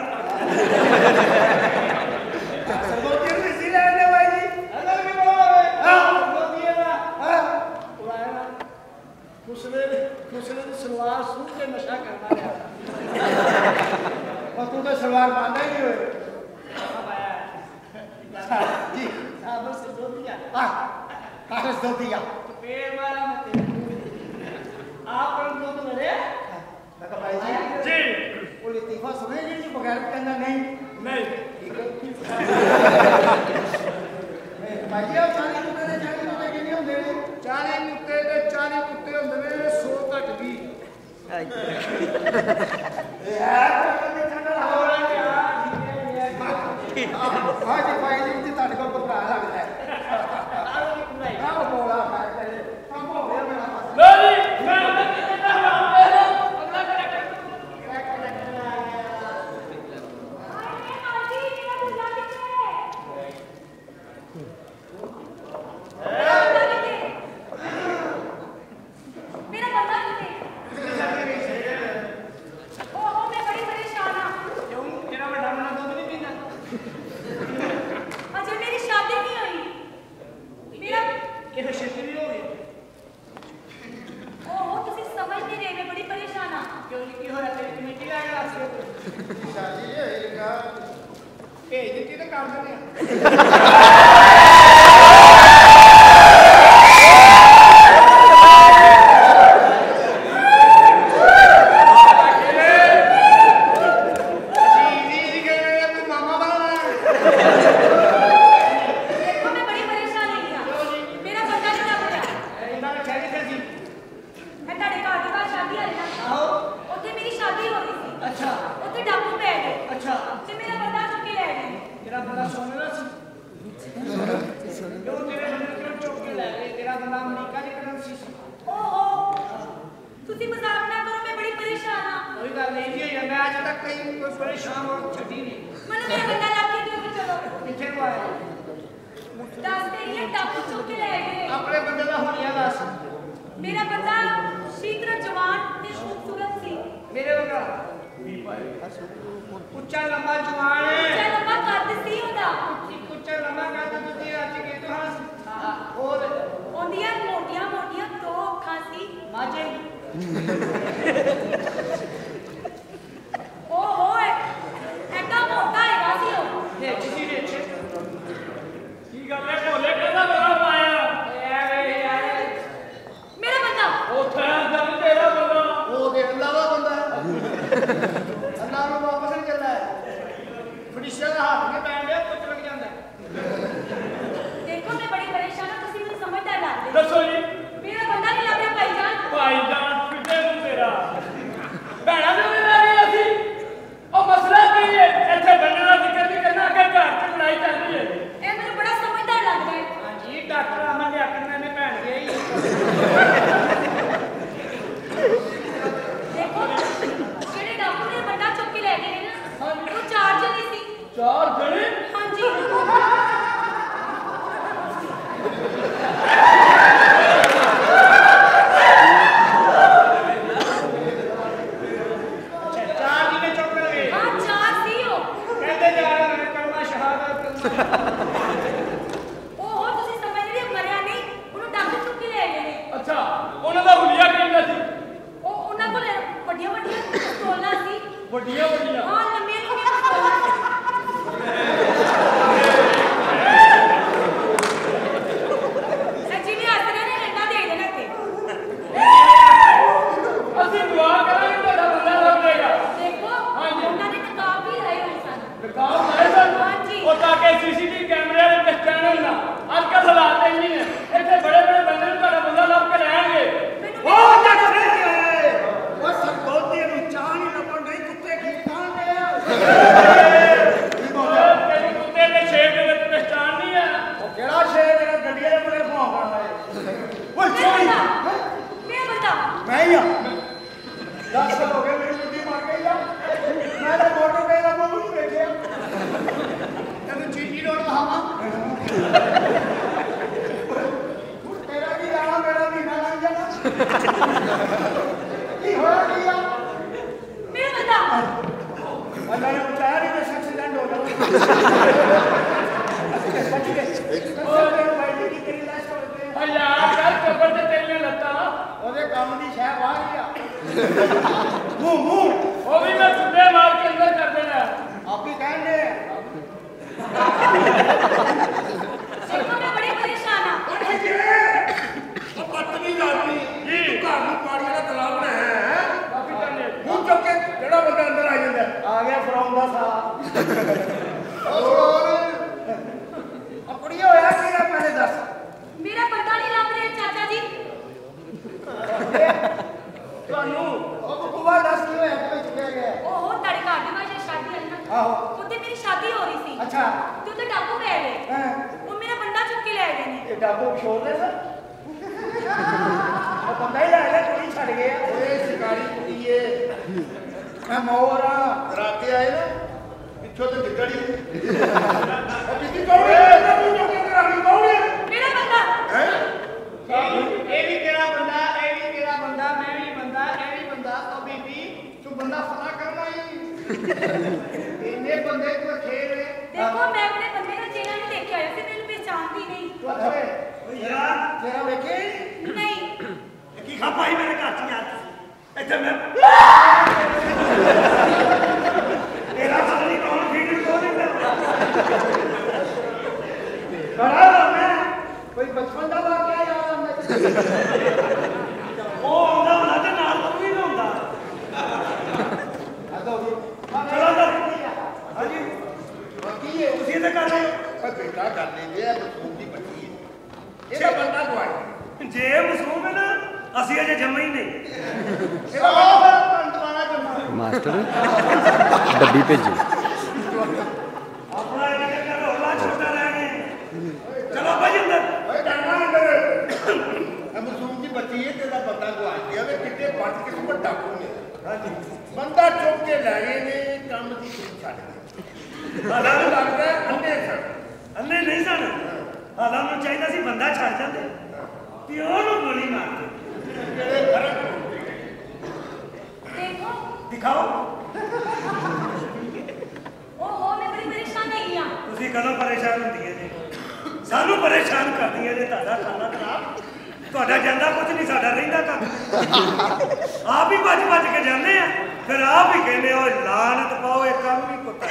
सरगोदिया में सी लेने भाई जी अगर भी बोल हां सरगोदिया ना हां उड़ाया ना दूसरे सलवार सूट के नशा करना है और तू तो सलवार बांधा ही नहीं हुए जी बस दो दिया कागज दो दिया पेड़ वाला मत आप पर दो तो मेरे लगा भाई जी वो लतीफा सुनेगी जी बगैर कहना नहीं ठीक है भाई जी आप 40 रुपए दे 40 रुपए के नहीं होंगे 40 रुपए दे 40 रुपए होंगे 100 घट भी यार आज भाई जी ते ਤੁਹਾਡੇ ਕੋਲ ਘਬਰਾ ਲੱਗਦਾ ਹੈ ਆਹ ਬੋਲਾ ਕਰੇ ਕੰਮ ਹੋ ਗਿਆ ਮੇਰਾ लो जी मैं उधर कितना मांगते हो अगला करेक्टर मेरा बंदा किथे ओहो मैं बड़ी परेशान हां क्यों तेरा बड़ा बड़ा दूध नहीं पीना अजय मेरी शादी नहीं हुई मेरा ये तो शिफ्ट भी हो गई ओहो तुसी समझ नहीं रहे मैं बड़ी परेशान हां क्यों की होया तेरी कमेटी आ गया शादी होएगा भेज ਦਿੱਤੀ ਤੇ ਕੰਮ ਕਰਨੇ ਉੱਚਾ ਲੰਮਾ ਜਵਾਨ ਹੈ ਉੱਚਾ ਲੰਮਾ ਕੱਦ ਸੀ ਉਹਦਾ ਉੱਚਾ ਲੰਮਾ ਕੱਦ ਤੁਸੀਂ ਅੱਜ ਕੇ ਤੋਂ ਹੋਰ ਉਹਦੀਆਂ ਮੋਟੀਆਂ ਮੋਟੀਆਂ 2 ਅੱਖਾਂ ਸੀ ਮਾਝੇ ਓਹੋ ਐਡਾ ਮੋਟਾ ਹੈਗਾ ਸੀ ਉਹ ਦੇਖ ਸੀ ਦੇਖ की गल है भोले कहदा मेरा पाया मेरा बंदा ओ थया दम तेरा बंदा ਉਹ ਦੇਖ ਅੱਲਾ ਦਾ ਬੰਦਾ ਹੈ ਅੱਲਾ ਨੂੰ ਵਾਪਸ ਨਹੀਂ ਚੱਲਦਾ ਫੜੀਸ਼ਾ ਦਾ ਹੱਥ ਨਹੀਂ ਪੈਣ ਡਿਆ ਕੁਝ ਲੱਗ ਜਾਂਦਾ देखो मैं बड़ी परेशान हूं तुसी मुझे समझदार लगदे दसो जी मेरा बंदा नहीं लग रहा भाईजान भाईजान किते तू तेरा भैणा 4 जने? हाँ जी। ਵੱਡੀਆਂ ਵੱਡੀਆਂ ਹਾਂ ਲੰਮੀਆਂ ਲੰਮੀਆਂ ਪਿਸਤੌਲਾਂ ਸੱਚੀ ਨਹੀਂ ਹੱਸ ਰਹੇ ਨੇ ਡੰਡਾ ਦੇ ਦੇਣਾ ਤੇ ਅਸੀਂ ਦੁਆ ਕਰਾਂਗੇ ਤੁਹਾਡਾ ਬੰਦਾ ਲੱਭ ਜਾਏਗਾ ਦੇਖੋ ਉਹਨਾਂ ਨੇ ਨਕਾਬ ਵੀ ਲਾਏ ਹੋਏ ਸਨ ਨਕਾਬ ਲਾਏ ਸਨ ਹਾਂਜੀ ਉਹ ਤਾਂ ਕਿ ਸੀਸੀਟੀਵੀ ਕੈਮਰੇ ਵਾਲੇ ਪਛਾਣਨ ਨਾ ਅੱਜ ਕੱਲ੍ਹ ਹਾਲਾਤ ਇੰਨੇ ਨੇ ਇੱਥੇ ਬੜੇ ਬੜੇ ਬੰਦੇ ਨੂੰ ਤੁਹਾਡਾ ਬੰਦਾ ਲੱਭ ਕੇ ਲੈਣਗੇ ਉਹ ਜੱਟ ਸੇ ਉਹ ਸਰਗੋਦੀ ਨੂੰ ਚਾਹ ਨਹੀਂ ਲੱਭਣ ਨਹੀਂ ਕੁੱਤੇ ਕੀ ਖਾਂਦੇ ਆ ਤੈਨੂੰ ਕੁੱਤੇ ਦੇ ਸ਼ੇਰ ਦੇ ਵਿੱਚ ਪਛਾਣ ਨਹੀਂ ਆ ਉਹ ਕਿਹੜਾ ਸ਼ੇਰ ਜਿਹੜਾ ਗੱਡੀਆਂ ਦੇ ਮੂਹਰੇ ਭੌਂਕਦਾ ਹੈ ਓਏ ਚੋਰੀ ਮੇਰਾ ਬੰਦਾ ਮੈਂ ਹੀ ਆ 10 ਸਾਲ ਹੋ ਗਏ ਮੇਰੀ ਗੁੱਡੀ ਮਰ ਗਈ ਆ ਮੈਂ ਤਾਂ ਮੋਟਰ ਤੇ ਦਾ ਮੂੰਹ ਨਹੀਂ ਵੇਖਿਆ ਤੈਨੂੰ ਚੀਟੀ ਲੋੜ ਲਹਾਵਾਂ ਤੇਰਾ ਕੀ ਜਾਣਾ ਮੇਰਾ ਮਹੀਨਾ ਲੰਘ ਜਾਣਾ ਕੀ ਹੋਇਆ ਕੀ ਆ ਮੇਰਾ ਬੰਦਾ ਅੱਲਾ ਨੇ ਬਚਾਇਆ ਨਹੀਂ ਮੈਂ ਐਕਸੀਡੈਂਟ ਹੋ ਗਿਆ ਬਚ ਗਏ ਬਾਈ ਦੀ ਤੇਰੀ ਲਾਸ਼ ਹੋ ਗਈ ਓ ਯਾਰ ਕੱਲ ਕਬਰ ਤੇ ਤੇਰੀਆਂ ਲੱਤਾਂ ਉਹਦੇ ਕੰਮ ਦੀ ਸ਼ੈ ਬਾਹਰ ਹੀ ਆ ਮੂੰਹ ਉਹ ਵੀ ਮੈਂ ਸੁੱਤੇ ਮਾਰ ਕੇ ਅੰਦਰ ਕਰ ਦੇਣਾ ਆਪੀ ਕਹਿੰਦੇ ਦੇਖੋ ਮੈਂ ਬੜੀ ਪਰੇਸ਼ਾਨ ਆ ਉਹ ਪਤਨੀ ਜਾਨੀ ਜੀ ਘਰ ਨੂੰ ਪਾਣੀ ਦਾ ਤਲਾਬ ਬਣਾਇਆ ਹੈ ਕਾਫੀ ਕਰਨੇ ਮੂੰਹ ਚੁੱਕ ਕੇ ਜਿਹੜਾ ਬੰਦਾ ਅੰਦਰ ਆ ਜਾਂਦਾ ਆ ਗਿਆ ਫਰੋਮ ਦਾ ਸਾਹ ਆਪਣੀ ਹੋਇਆ ਕਿਹੜਾ ਪਹਿਲੇ ਦੱਸ ਮੇਰਾ ਬੰਦਾ ਨਹੀਂ ਲੱਭ ਰਿਹਾ ਚਾਚਾ ਜੀ ਤੁਹਾਨੂੰ ਉਹ ਬੁਆ ਦੱਸ ਕੀ ਹੋਇਆ ਕਿਵੇਂ ਚੁੱਕਿਆ ਗਿਆ ਉਹ ਤੁਹਾਡੇ ਘਰ ਦੇ ਵਿੱਚ ਸ਼ਾਦੀ ਹੈ ਨਾ ਆਹੋ ਉੱਥੇ ਮੇਰੀ ਸ਼ਾਦੀ ਹੋ ਰਹੀ ਸੀ ਅੱਛਾ ਤੇ ਉੱਥੇ ਡਾਕੂ ਪੈ ਗਏ ਹਾਂ ਉਹ ਮੇਰਾ ਬੰਦਾ ਚੁੱਕ ਕੇ ਲੈ ਗਏ ਨੇ ਇਹ ਡਾਬੋ ਛੋੜ ਦੇ ਸਰ ਉਹ ਬੰਦਾ ਹੀ ਲੈ ਗਿਆ ਕੁੜੀ ਛੱਡ ਗਿਆ ਓਏ ਸ਼ਿਕਾਰੀ ਕੁੜੀ ਏ ਮੈਂ ਮੋਰਾ ਰਾਤੇ ਆਏ ਨਾ ਪਿੱਛੋਂ ਤੇ ਨਿਕੜੀ ਉਹ ਕਿੱਥੇ ਕੌੜੇ ਨਾ ਤੂੰ ਜੋ ਕੇ ਕਰਾਂਗੀ ਕੌੜੇ ਮੇਰਾ ਬੰਦਾ ਹੈ ਇਹ ਵੀ ਤੇਰਾ ਬੰਦਾ ਇਹ ਵੀ ਤੇਰਾ ਬੰਦਾ ਮੈਂ ਵੀ ਬੰਦਾ ਇਹ ਵੀ ਬੰਦਾ ਉਹ ਬੀਬੀ ਤੂੰ ਬੰਦਾ ਫਨਾ ਕਰਨਾ ਹੀ ਇੰਨੇ ਬੰਦੇ ਤੂੰ ਖੇਡ ਦੇਖੋ ਮੈਂ ਆਪਣੇ ਬੰਦੇ ਦਾ ਚਿਹਰਾ ਨਹੀਂ ਦੇਖਿਆ ਹੋਇਆ ਸੀ ਮੈਨੂੰ ਪਛਾਣਦੀ ਨਹੀਂ ਤੂੰ ਅੱਛੇ ਯਾਰ ਤੇਰਾ ਵੇਖੇ ਨਹੀਂ ਕੀ ਖਾ ਪਾਈ ਮੇਰੇ ਘਰ ਚ ਯਾਰ ਇੱਥੇ ਮੈਂ ਤੇਰਾ ਸਾਲੀ ਕੌਣ ਫੀਡਰ ਕੋ ਦਿੰਦਾ ਬੜਾ ਮੈਂ ਕੋਈ ਬਚਪਨ ਦਾ ਵਾਕਿਆ ਯਾਦ ਆਉਂਦਾ ਉਹ ਆਉਂਦਾ ਹੁੰਦਾ ਤੇ ਨਾਲ ਤੂੰ ਵੀ ਨਾ ਹੁੰਦਾ ਚਲੋ ਅੰਦਰ ਹਾਂਜੀ ਕੀ ਹੈ ਤੁਸੀਂ ਤੇ ਕਰ ਰਹੇ ਹੋ ਬੇਟਾ ਕਰ ਲੈਂਦੇ ਆ ਮਸੂਮ ਦੀ ਬੱਚੀ ਹੈ ਇਹਦਾ ਬੰਦਾ ਦਵਾਈ ਜੇ ਮਸੂਮ ਹੈ ਨਾ ਅਸੀਂ ਅਜੇ ਜੰਮੇ ਹੀ ਨਹੀਂ ਇਹਦਾ ਬੰਦਾ ਦੁਬਾਰਾ ਜਮਾ ਮਾਸਟਰ ਡੱਬੀ ਭੇਜੋ ਆਪਣਾ ਇਹ ਕਰ ਹੋਲਾ ਛੋਟਾ ਰਹਿ ਗਏ ਚਲੋ ਭਾਈ ਅੰਦਰ ਓਏ ਡਰਨਾ ਅੰਦਰ ਇਹ ਮਸੂਮ ਦੀ ਬੱਚੀ ਹੈ ਤੇਰਾ ਬੰਦਾ ਦਵਾਈ ਗਿਆ ਵੇ ਕਿਤੇ ਬਚ ਕੇ ਸੁਣ ਡਾਕੂ ਨੇ ਹਾਂਜੀ ਬੰਦਾ ਚੁੱਕ ਕੇ ਲੈ ਗਏ ਨੇ ਕੰਮ ਦੀ ਕੁੜੀ ਛੱਡ ਗਏ ਹਾਲਾਂ ਨੂੰ ਲੱਗਦਾ ਅੰਨੇ ਸਨ ਅੰਨੇ ਨਹੀਂ ਸਨ ਹਾਲਾਂ ਨੂੰ ਚਾਹੀਦਾ ਸੀ ਬੰਦਾ ਛੱਡ ਜਾਂਦੇ ਤੇ ਉਹਨੂੰ ਗੋਲੀ ਮਾਰ ਦੇ ਜਿਹੜੇ ਫਰਕ ਦੇਖੋ ਦਿਖਾਓ ਓਹੋ ਮੈਂ ਬੜੀ ਪਰੇਸ਼ਾਨ ਹੈਗੀ ਆ ਤੁਸੀਂ ਕਦੋਂ ਪਰੇਸ਼ਾਨ ਹੁੰਦੀਆਂ ਜੀ ਸਾਨੂੰ ਪਰੇਸ਼ਾਨ ਕਰਦੀਆਂ ਜੇ ਤੁਹਾਡਾ ਖਾਣਾ ਖਰਾਬ ਤੁਹਾਡਾ ਜਾਂਦਾ ਕੁਝ ਨਹੀਂ ਸਾਡਾ ਰਹਿੰਦਾ ਕੰਮ ਆਪ ਹੀ ਭੱਜ ਭੱਜ ਕੇ ਜਾਂਦੇ ਆ ਫਿਰ ਆਪ ਹੀ ਕਹਿੰਦੇ ਓ ਲਾਨਤ ਪਾਓ ਇਹ ਕੰਮ ਵੀ ਕੁੱਤਾ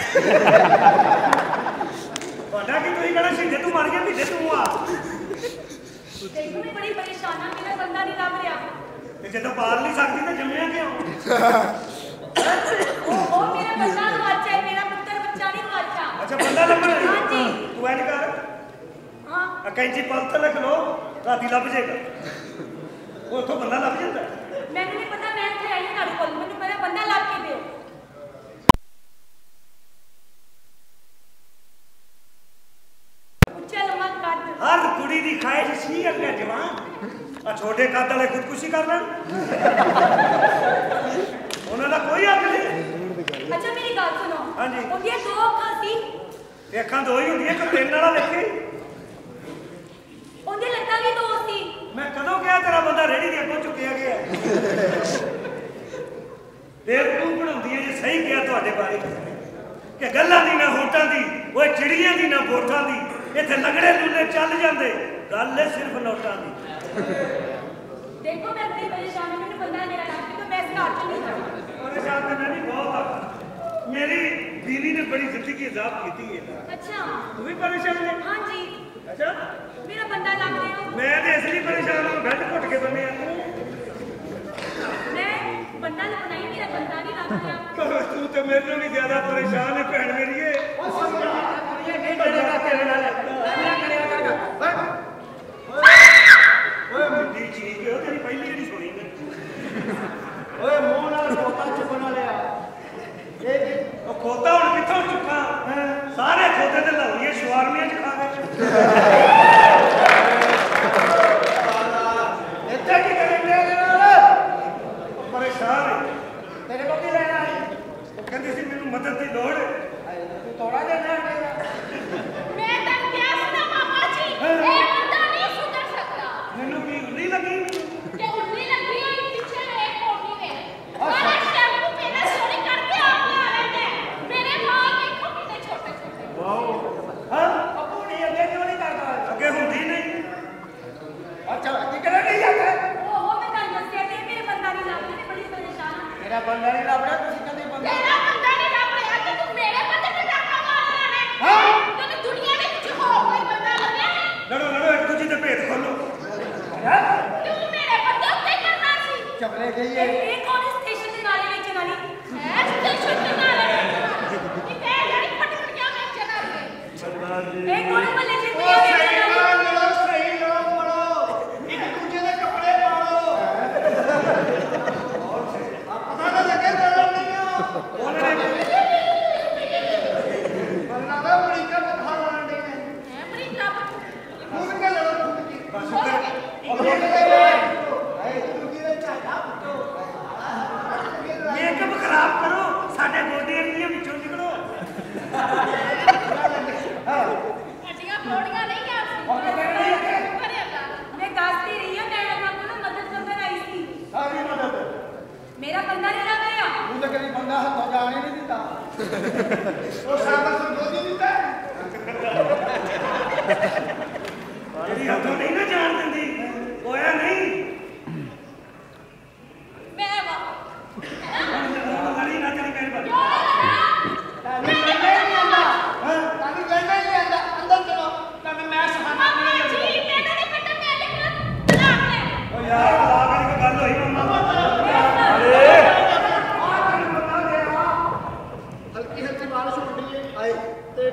ਤੁਹਾਡਾ ਕੀ ਤੁਸੀਂ ਕਹਿਣਾ ਸ਼ਹੀਦੇ ਤੂੰ ਮਰ ਗਿਆ ਵੀ ਤੂੰ ਆ ਦੇਖੋ ਮੈਂ ਬੜੀ ਪਰੇਸ਼ਾਨ ਆ ਮੇਰਾ ਬੰਦਾ ਨਹੀਂ ਲੱਭ ਰਿਹਾ ਤੇ ਜਦੋਂ ਪਾਲ ਨਹੀਂ ਸਕਦੀ ਤਾਂ ਜੰਮਿਆ ਕਿਉਂ ਉਹ ਮੇਰਾ ਬੰਦਾ ਗਵਾਚਾ ਹੈ ਮੇਰਾ ਪੁੱਤਰ ਬੱਚਾ ਨਹੀਂ ਗਵਾਚਾ ਅੱਛਾ ਬੰਦਾ ਲੱਭਣਾ ਹੈ? ਹਾਂਜੀ ਤੂੰ ਇੰਜ ਕਰ ਹਾਂ ਆ ਕੈਂਚੀ ਪਲਤ ਲਿਖ ਲੋ ਰਾਤੀ ਲੱਭ ਜਾਏਗਾ ਉਹ ਉੱਥੋਂ ਬੰਦਾ ਲੱਭ ਜਾਂਦਾ ਮੈਨੂੰ ਨਹੀਂ ਪਤਾ ਮੈਂ ਇੱਥੇ ਆਈ ਹਾਂ ਤੁਹਾਡੇ ਕੋਲ ਮੈਨੂੰ ਮੇਰਾ ਬੰਦਾ ਲੱਭ ਕੇ ਦਿਓ ਉੱਚਾ ਲੰਮਾ ਕੱਦ ਹਰ ਕੁੜੀ ਦੀ ਖਾਹਿਸ਼ ਸੀ ਅੱਗੇ ਜਵਾਨ ਆ ਛੋਟੇ ਕੱਦ ਵਾਲੇ ਖੁਦਕੁਸ਼ੀ ਕਰ ਲੈਣ ਉਹਨਾਂ ਦਾ ਕੋਈ ਹੱਕ ਨਹੀਂ ਅੱਛਾ ਮੇਰੀ ਗੱਲ ਸੁਣੋ ਹਾਂਜੀ। ਉਹਦੀਆਂ ਦੋ ਅੱਖਾਂ ਸੀ ਤੇ ਅੱਖਾਂ ਦੋ ਹੀ ਹੁੰਦੀਆਂ, ਇੱਕ ਤਿੰਨ ਵਾਲਾ ਲਿਖੇ। ਉਹਦੀਆਂ ਲੱਤਾਂ ਵੀ ਦੋ ਸੀ। ਮੈਂ ਕਦੋਂ ਕਿਹਾ ਤੇਰਾ ਬੰਦਾ ਰੇੜੀ ਦੇ ਅੱਗੋਂ ਚੁੱਕਿਆ ਗਿਆ? ਬੇਵਕੂਫ ਬਣਾਉਂਦੀ ਹੈ ਜੇ ਸਹੀ ਕਿਹਾ ਤੁਹਾਡੇ ਬਾਰੇ ਕਿ ਗੱਲਾਂ ਦੀ ਨਾ ਹੋਟਾਂ ਦੀ, ਓਏ ਚਿੜੀਆਂ ਦੀ ਨਾ ਬੋਟਾਂ ਦੀ, ਇੱਥੇ ਲੰਗੜੇ ਲੂਲੇ ਚੱਲ ਜਾਂਦੇ, ਗੱਲ ਹੈ ਸਿਰਫ ਨੋਟਾਂ ਦੀ। ਦੇਖੋ ਮੈਂ ਬੜੀ ਪਰੇਸ਼ਾਨ ਹਾਂ, ਮੈਨੂੰ ਬੰਦਾ ਮੇਰਾ ਲੱਗ ਪਿਆ, ਮੈਂ ਇਸ ਘਰ ਚ ਨਹੀਂ ਜਾਣਾ। ਪਰੇਸ਼ਾਨ ਤਾਂ ਮੈਂ ਨਹੀਂ ਬਹੁਤ ਆ। ਮੇਰੀ ਬੀਵੀ ਨੇ ਬੜੀ ਜ਼ਿੰਦਗੀ ਅਜ਼ਾਬ ਕੀਤੀ ਹੈ। ਅੱਛਾ ਤੂੰ ਵੀ ਪਰੇਸ਼ਾਨ ਹੈ? ਹਾਂਜੀ ਅੱਛਾ ਮੇਰਾ ਬੰਦਾ ਲੱਗ ਰਿਹਾ ਮੈਂ ਤੇ ਇਸ ਲਈ ਪਰੇਸ਼ਾਨ ਹਾਂ, ਬੈੱਡ ਘੁੱਟ ਕੇ ਬੰਨਿਆ। ਮੈਂ ਬੰਦਾ ਲੱਭਣਾ ਹੀ, ਮੇਰਾ ਬੰਦਾ ਨਹੀਂ ਲੱਗ ਰਿਹਾ। ਤੂੰ ਤੇ ਮੇਰੇ ਨਾਲ ਵੀ ਜ਼ਿਆਦਾ ਪਰੇਸ਼ਾਨ ਹੈ ਭੈਣ ਮੇਰੀਏ। ਓਏ ਮਿੱਟੀ ਚੀਜ਼ ਉਹ ਤੇਰੀ ਪਹਿਲੀ ਜਿਹੜੀ ਸੁਣੀ ਮੈਂ। ਓਏ ਮੂੰਹ ਨਾਲ ਕੋਤਾ ਚੁੱਕਣ ਵਾਲਿਆ ਉਹ ਖੋਤਾ ਹੁਣ ਕਿੱਥੋਂ ਚੁੱਕਾਂ? ਸਾਰੇ ਖੋਤੇ ਤੇ ਲਾਉਣੀਆਂ ਸ਼ਵਾਰਮੀਆਂ ਚ ਖਾ ਗਏ। ਇੱਥੇ ਕੀ ਕਰਨ ਦੇ ਨਾਲ ਪਰੇਸ਼ਾਨ ਹੈ। ਤੇਰੇ ਕੋਲ ਕੀ ਲੈਣਾ ਹੈ ਉਹ ਕਹਿੰਦੀ ਸੀ ਮੈਨੂੰ ਮਦਦ ਦੀ ਲੋੜ ਹੈ। ਤੂੰ ਤੋੜਾ ਦੇਣਾ ਹੈ ਮੈਂ ਤਾਂ ਕਿਹਾ ਸੀ ਨਾ ਮਾਮਾ ਜੀ, ਇਹ ਬੰਦਾ ਨਹੀਂ ਸੁਧਰ ਸਕਦਾ। ਮੈਨੂੰ ਕੀ ਨਹੀਂ ਲੱਗੀ? ਤੇ ਉੱਲੀ ਲੱਗੀ ਹੋਈ ਪਿੱਛੇ ਵੇਖ ਕੋਟੀ ਵੇਖ। ਸਾਰਾ ਸ਼ੈਂਪੂ ਕਿਹਨੇ ਸੋਰੀ ਕਰਕੇ ਆਪ ਲਾ ਲੈਂਦਾ। ਮੇਰੇ ਵਾਲ ਦੇਖੋ ਕਿੰਨੇ ਛੋਟੇ ਛੋਟੇ। ਹਾਂ ਅੱਬੂ ਨਹੀਂ ਅੱਗੇ ਕਿਉਂ ਨਹੀਂ ਕਰਦਾ ਅੱਗੇ ਹੁੰਦੀ ਨਹੀਂ। ਅੱਛਾ ਕੀ ਕਰਨ ਨਹੀਂ ਜਾਂਦਾ ਉਹ ਮੈਂ ਤੁਹਾਨੂੰ ਦੱਸਿਆ ਤੇ ਮੇਰੇ ਬੰਦਾ ਨਹੀਂ ਲੱਗ ਰਿਹਾ, ਤੇ ਬੜੀ ਪਰੇਸ਼ਾਨ ਹਾਂ। ਮੇਰਾ ਬੰਦਾ ਨਹੀਂ ਲੱਭ ਰਿਹਾ ਤੁਸੀਂ ਕਹਿੰਦੇ ਬੰਦਾ ਤੇਰਾ ਬੰਦਾ ਨਹੀਂ ਲੱਗ ਰਿਹਾ ਤੇ ਤੂੰ ਮੇਰੇ ਬੰਦੇ ਤੇ ਡਾਕਾ ਮਾਰਨਾ ਹੈ। ਹਾਂ ਤੈਨੂੰ ਦੁਨੀਆ ਦੇ ਵਿੱਚ ਹੋਰ ਕੋਈ ਬੰਦਾ ਲੱਭਿਆ ਹੈ? ਲੜੋ ਲੜੋ ਇੱਕ ਦੂਜੇ ਦੇ ਭੇਦ ਖੋਲੋ। ਤੂੰ ਮੇਰੇ ਬੰਦੇ ਉੱਤੇ ਕਰਨਾ ਸੀ। ਚਪਲੇ ਗਈ ਇਹ ਕੌਣ ਸਟੇਸ਼ਨ ਦੇ ਨਾਲੇ ਵੇਚਣ ਵਾਲੀ ਹੈ? ਸਟੇਸ਼ਨ ਦੇ ਨਾਲੇ ਵੇਚਣ ਵਾਲੀ ਇਹ ਜਿਹੜੀ ਫਟਕੜੀਆਂ ਵੇਚਣ ਵਾਲੀ ਹੈ। ਇਹ ਕੌਣ ਮੱਲੇ ਚ ਦੁਨੀਆ ਵੇਚਣ ਵਾਲੀ? ਸਹੀ ਲੋਕ ਬਣੋ ਇੱਕ ਦੂਜੇ ਦੇ ਕੱਪੜੇ ਪਾਓ ਪਤਾ ਨਾ ਲੱਗੇ ਲੜਨ ਨਹੀਂ ਆ ਬੰਦਾ ਦਾ ਅਮਰੀਕਾ ਮੱਥਾ ਲਾਣ ਦੇ ਨੇ ਹੈ ਅਮਰੀਕਾ ਖੁਦ ਕੇ ਲੜੋ ਖੁਦ ਕੀ ਬਸ ਉੱਧਰ ਮੇਕਅਪ ਖਰਾਬ ਕਰੋ, ਸਾਡੇ ਗੋਡੇ ਦੀਆਂ ਵਿੱਚੋਂ ਨਿਕਲੋ। ਅੱਡੀਆਂ ਫੋੜੀਆਂ ਨਹੀਂ ਆ ਸੀ। ਮੈਂ ਦੱਸਦੀ ਰਹੀ ਹਾਂ, ਮੈਂ ਉਹਨਾਂ ਕੋਲ ਮਦਦ ਮੰਗਣ ਆਈ ਸੀ। ਸਾਰੀ ਮਦਦ ਮੇਰਾ ਬੰਦਾ ਨਹੀਂ ਲੱਗ ਰਿਹਾ। ਤੂੰ ਤਾਂ ਕਦੀ ਬੰਦਾ ਹੱਥੋਂ ਜਾਣ ਹੀ ਨਹੀਂ ਦਿੱਤਾ ਉਹ ਸਾਡਾ ਸੰਦੋਦੀ ਦਿੱਤਾ ਜਿਹੜੀ ਹੱਥੋਂ ਨਹੀਂ ਨਾ ਜਾਣ ਦਿੰਦੀ, ਹੋਇਆ ਨਹੀਂ। ਮੈਂ ਵਾ ਲੜੀ ਨਾ ਤੇਰੀ ਮਿਹਰਬਾਨੀ। ਤੁਹਾਨੂੰ ਲੜਨਾ ਹੀ ਨਹੀਂ ਆਉਂਦਾ ਤੁਹਾਨੂੰ ਲੜਨਾ ਹੀ ਨਹੀਂ ਆਉਂਦਾ ਅੰਦਰ ਚਲੋ ਤੁਹਾਨੂੰ ਮੈਂ ਸਿਖਾਣਾ ਮਾਮਾ ਜੀ ਮੈਨੂੰ ਨਹੀਂ ਪਤਾ, ਮੈਂ ਲਿਖਣਾ ਤਲਾਕ ਲੈ। ਉਹ ਯਾਰ ਤਲਾਕ ਵਾਲੀ ਕੋਈ ਗੱਲ ਹੋਈ ਮੰਮਾ? ਹਲਕੀ ਹਲਕੀ ਬਾਰਿਸ਼ ਹੋ ਰਹੀ ਹੈ ਆਏ ਤੇ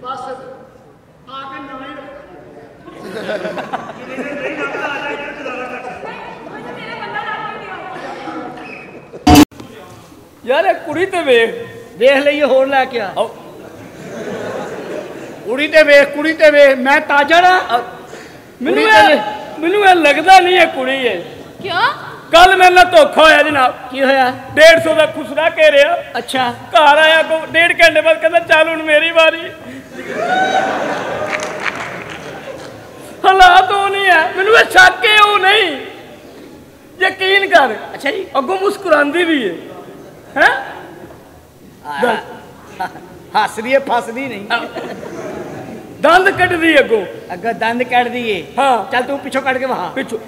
ਬਸ ਆ ਕੇ ਨਵੇਂ ਜਿੰਨੇ ਦਿਨ ਨਹੀਂ ਲੱਗਦਾ ਆ ਜਾ ਇੱਧਰ ਗੁਜ਼ਾਰਾ ਕਰ। ਮੈਨੂੰ ਮੇਰਾ ਬੰਦਾ ਲੱਗ ਗਿਆ। ਯਾਰ ਇਹ ਕੁੜੀ ਤੇ ਵੇਖ ਦੇਖ ਲਈਏ ਹੋਰ ਲੈ ਕੇ ਆ ਆਓ। ਕੁੜੀ ਤੇ ਵੇਖ ਮੈਂ ਤਾਜਾ ਨਾ ਮੈਨੂੰ ਇਹ ਲੱਗਦਾ ਨਹੀਂ ਇਹ ਕੁੜੀ ਹੈ। ਕਿਉਂ? ਕੱਲ ਮੇਰੇ ਨਾਲ ਧੋਖਾ ਹੋਇਆ ਜਨਾਬ। ਕੀ ਹੋਇਆ 150 ਦਾ ਖੁਸਰਾ ਘੇਰਿਆ। ਅੱਛਾ ਘਰ ਆਇਆ ਕੋ 1.5 ਘੰਟੇ ਬਾਅਦ ਕਹਿੰਦਾ ਚੱਲ ਹੁਣ ਮੇਰੀ ਵਾਰੀ। ਹਾਲਾਤ ਉਹ ਨਹੀਂ ਹੈ, ਮੈਨੂੰ ਇਹ ਸ਼ੱਕ ਹੈ ਉਹ ਨਹੀਂ। ਯਕੀਨ ਕਰ। ਅੱਛਾ ਜੀ ਅੱਗੋਂ ਮੁਸਕਰਾਉਂਦੀ ਵੀ ਹੈ। ਹੈ ਹੱਸਦੀ ਹੈ ਫਸਦੀ ਨਹੀਂ ਦੰਦ ਕੱਢਦੀ ਅੱਗੋਂ। ਅੱਗਾ ਦੰਦ ਕੱਢ ਦਈਏ ਹਾਂ ਚੱਲ ਤੂੰ ਪਿੱਛੋਂ ਕੱਢ ਕੇ ਵਹਾ ਪਿੱਛੋਂ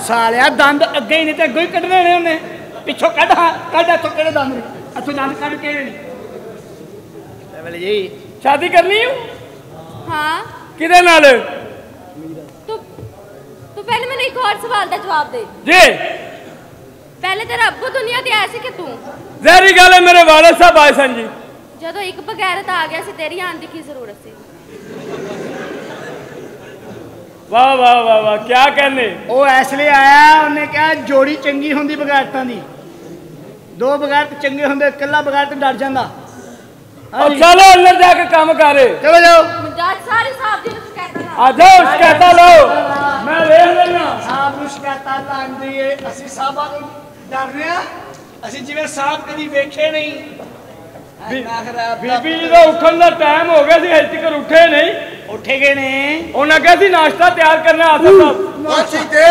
ਸਾਲਿਆ ਦੰਦ ਅੱਗੇ ਹੀ ਨਹੀਂ ਤੇ ਅੱਗੋਂ ਹੀ ਕੱਢਣੇ ਨੇ ਉਹਨੇ ਪਿੱਛੋਂ ਕੱਢ ਹਾਂ ਕੱਢ ਇੱਥੋਂ ਕਿਹੜੇ ਦੰਦ ਨੇ ਇੱਥੋਂ ਦੰਦ ਕੱਢ ਕੇ ਨਹੀਂ ਵੇਲੇ ਜੀ ਸ਼ਾਦੀ ਕਰਨੀ ਹੈ ਹਾਂ ਕਿਹਦੇ ਨਾਲ? ਤੂੰ ਪਹਿਲੇ ਮੈਨੂੰ ਇੱਕ ਹੋਰ ਸਵਾਲ ਦਾ ਜਵਾਬ ਦੇ। ਜੀ ਪਹਿਲੇ ਤੇਰਾ ਅੱਬੂ ਦੁਨੀਆ ਤੇ ਆਇਆ ਸੀ ਕਿ ਤੂੰ? ਜ਼ਹਿਰੀ ਗੱਲ ਹੈ, ਮੇਰੇ ਵਾਲਿਦ ਸਾਹਿਬ ਆਏ ਸਨ ਜੀ। ਜਦੋਂ ਇੱਕ ਬਗੈਰਤ ਆ ਗਿਆ ਸੀ, ਤੇਰੀ ਆਉਣ ਦੀ ਕੀ ਜ਼ਰੂਰਤ ਸੀ? ਵਾਹ ਵਾਹ ਵਾਹ ਵਾਹ ਕੀ ਕਹਿੰਦੇ। ਉਹ ਇਸ ਲਈ ਆਇਆ ਉਹਨੇ ਕਿਹਾ ਜੋੜੀ ਚੰਗੀ ਹੁੰਦੀ ਬਗੈਰਤਾਂ ਦੀ ਦੋ ਬਗੈਰਤ ਚੰਗੇ ਹੁੰਦੇ ਇਕੱਲਾ ਬਗੈਰਤ ਡਰ ਜਾਂਦਾ। ਚਲੋ ਅੰਦਰ ਜਾ ਕੇ ਕੰਮ ਕਰ। ਚਲੋ ਜਾਓ ਜੱਜ ਸਾਰੀ ਸਾਹਿਬ ਜੀ ਨੂੰ ਸ਼ਿਕਾਇਤਾਂ ਲਾ। ਆ ਜਾਓ ਸ਼ਿਕਾਇਤਾਂ ਲਓ, ਮੈਂ ਵੇਖ ਲੈਣਾ। ਆਪ ਨੂੰ ਸ਼ਿਕਾਇਤਾਂ ਲਾਉਂਦੀ ਏ ਅਸੀਂ ਸਾਹਿਬਾਂ ਨੂੰ ਡਰ ਰਹੇ ਹਾਂ ਅਸੀਂ ਜਿਵੇਂ ਸਾਹਬ ਕਦੀ ਵੇਖੇ ਨਹੀਂ। ਬੀਬੀ ਜੀ ਦਾ ਉੱਠਣ ਦਾ ਟਾਈਮ ਹੋ ਗਿਆ ਸੀ, ਹਜੇ ਤੱਕ ਉੱਠੇ ਨਹੀਂ। ਉੱਠੇ ਗਏ ਨੇ। ਉਹਨਾਂ ਕਿਹਾ ਸੀ ਨਾਸ਼ਤਾ ਤਿਆਰ ਕਰਨਾ ਆਸਾ ਸਾਹਿਬ। ਮਾਸੀ ਤੇ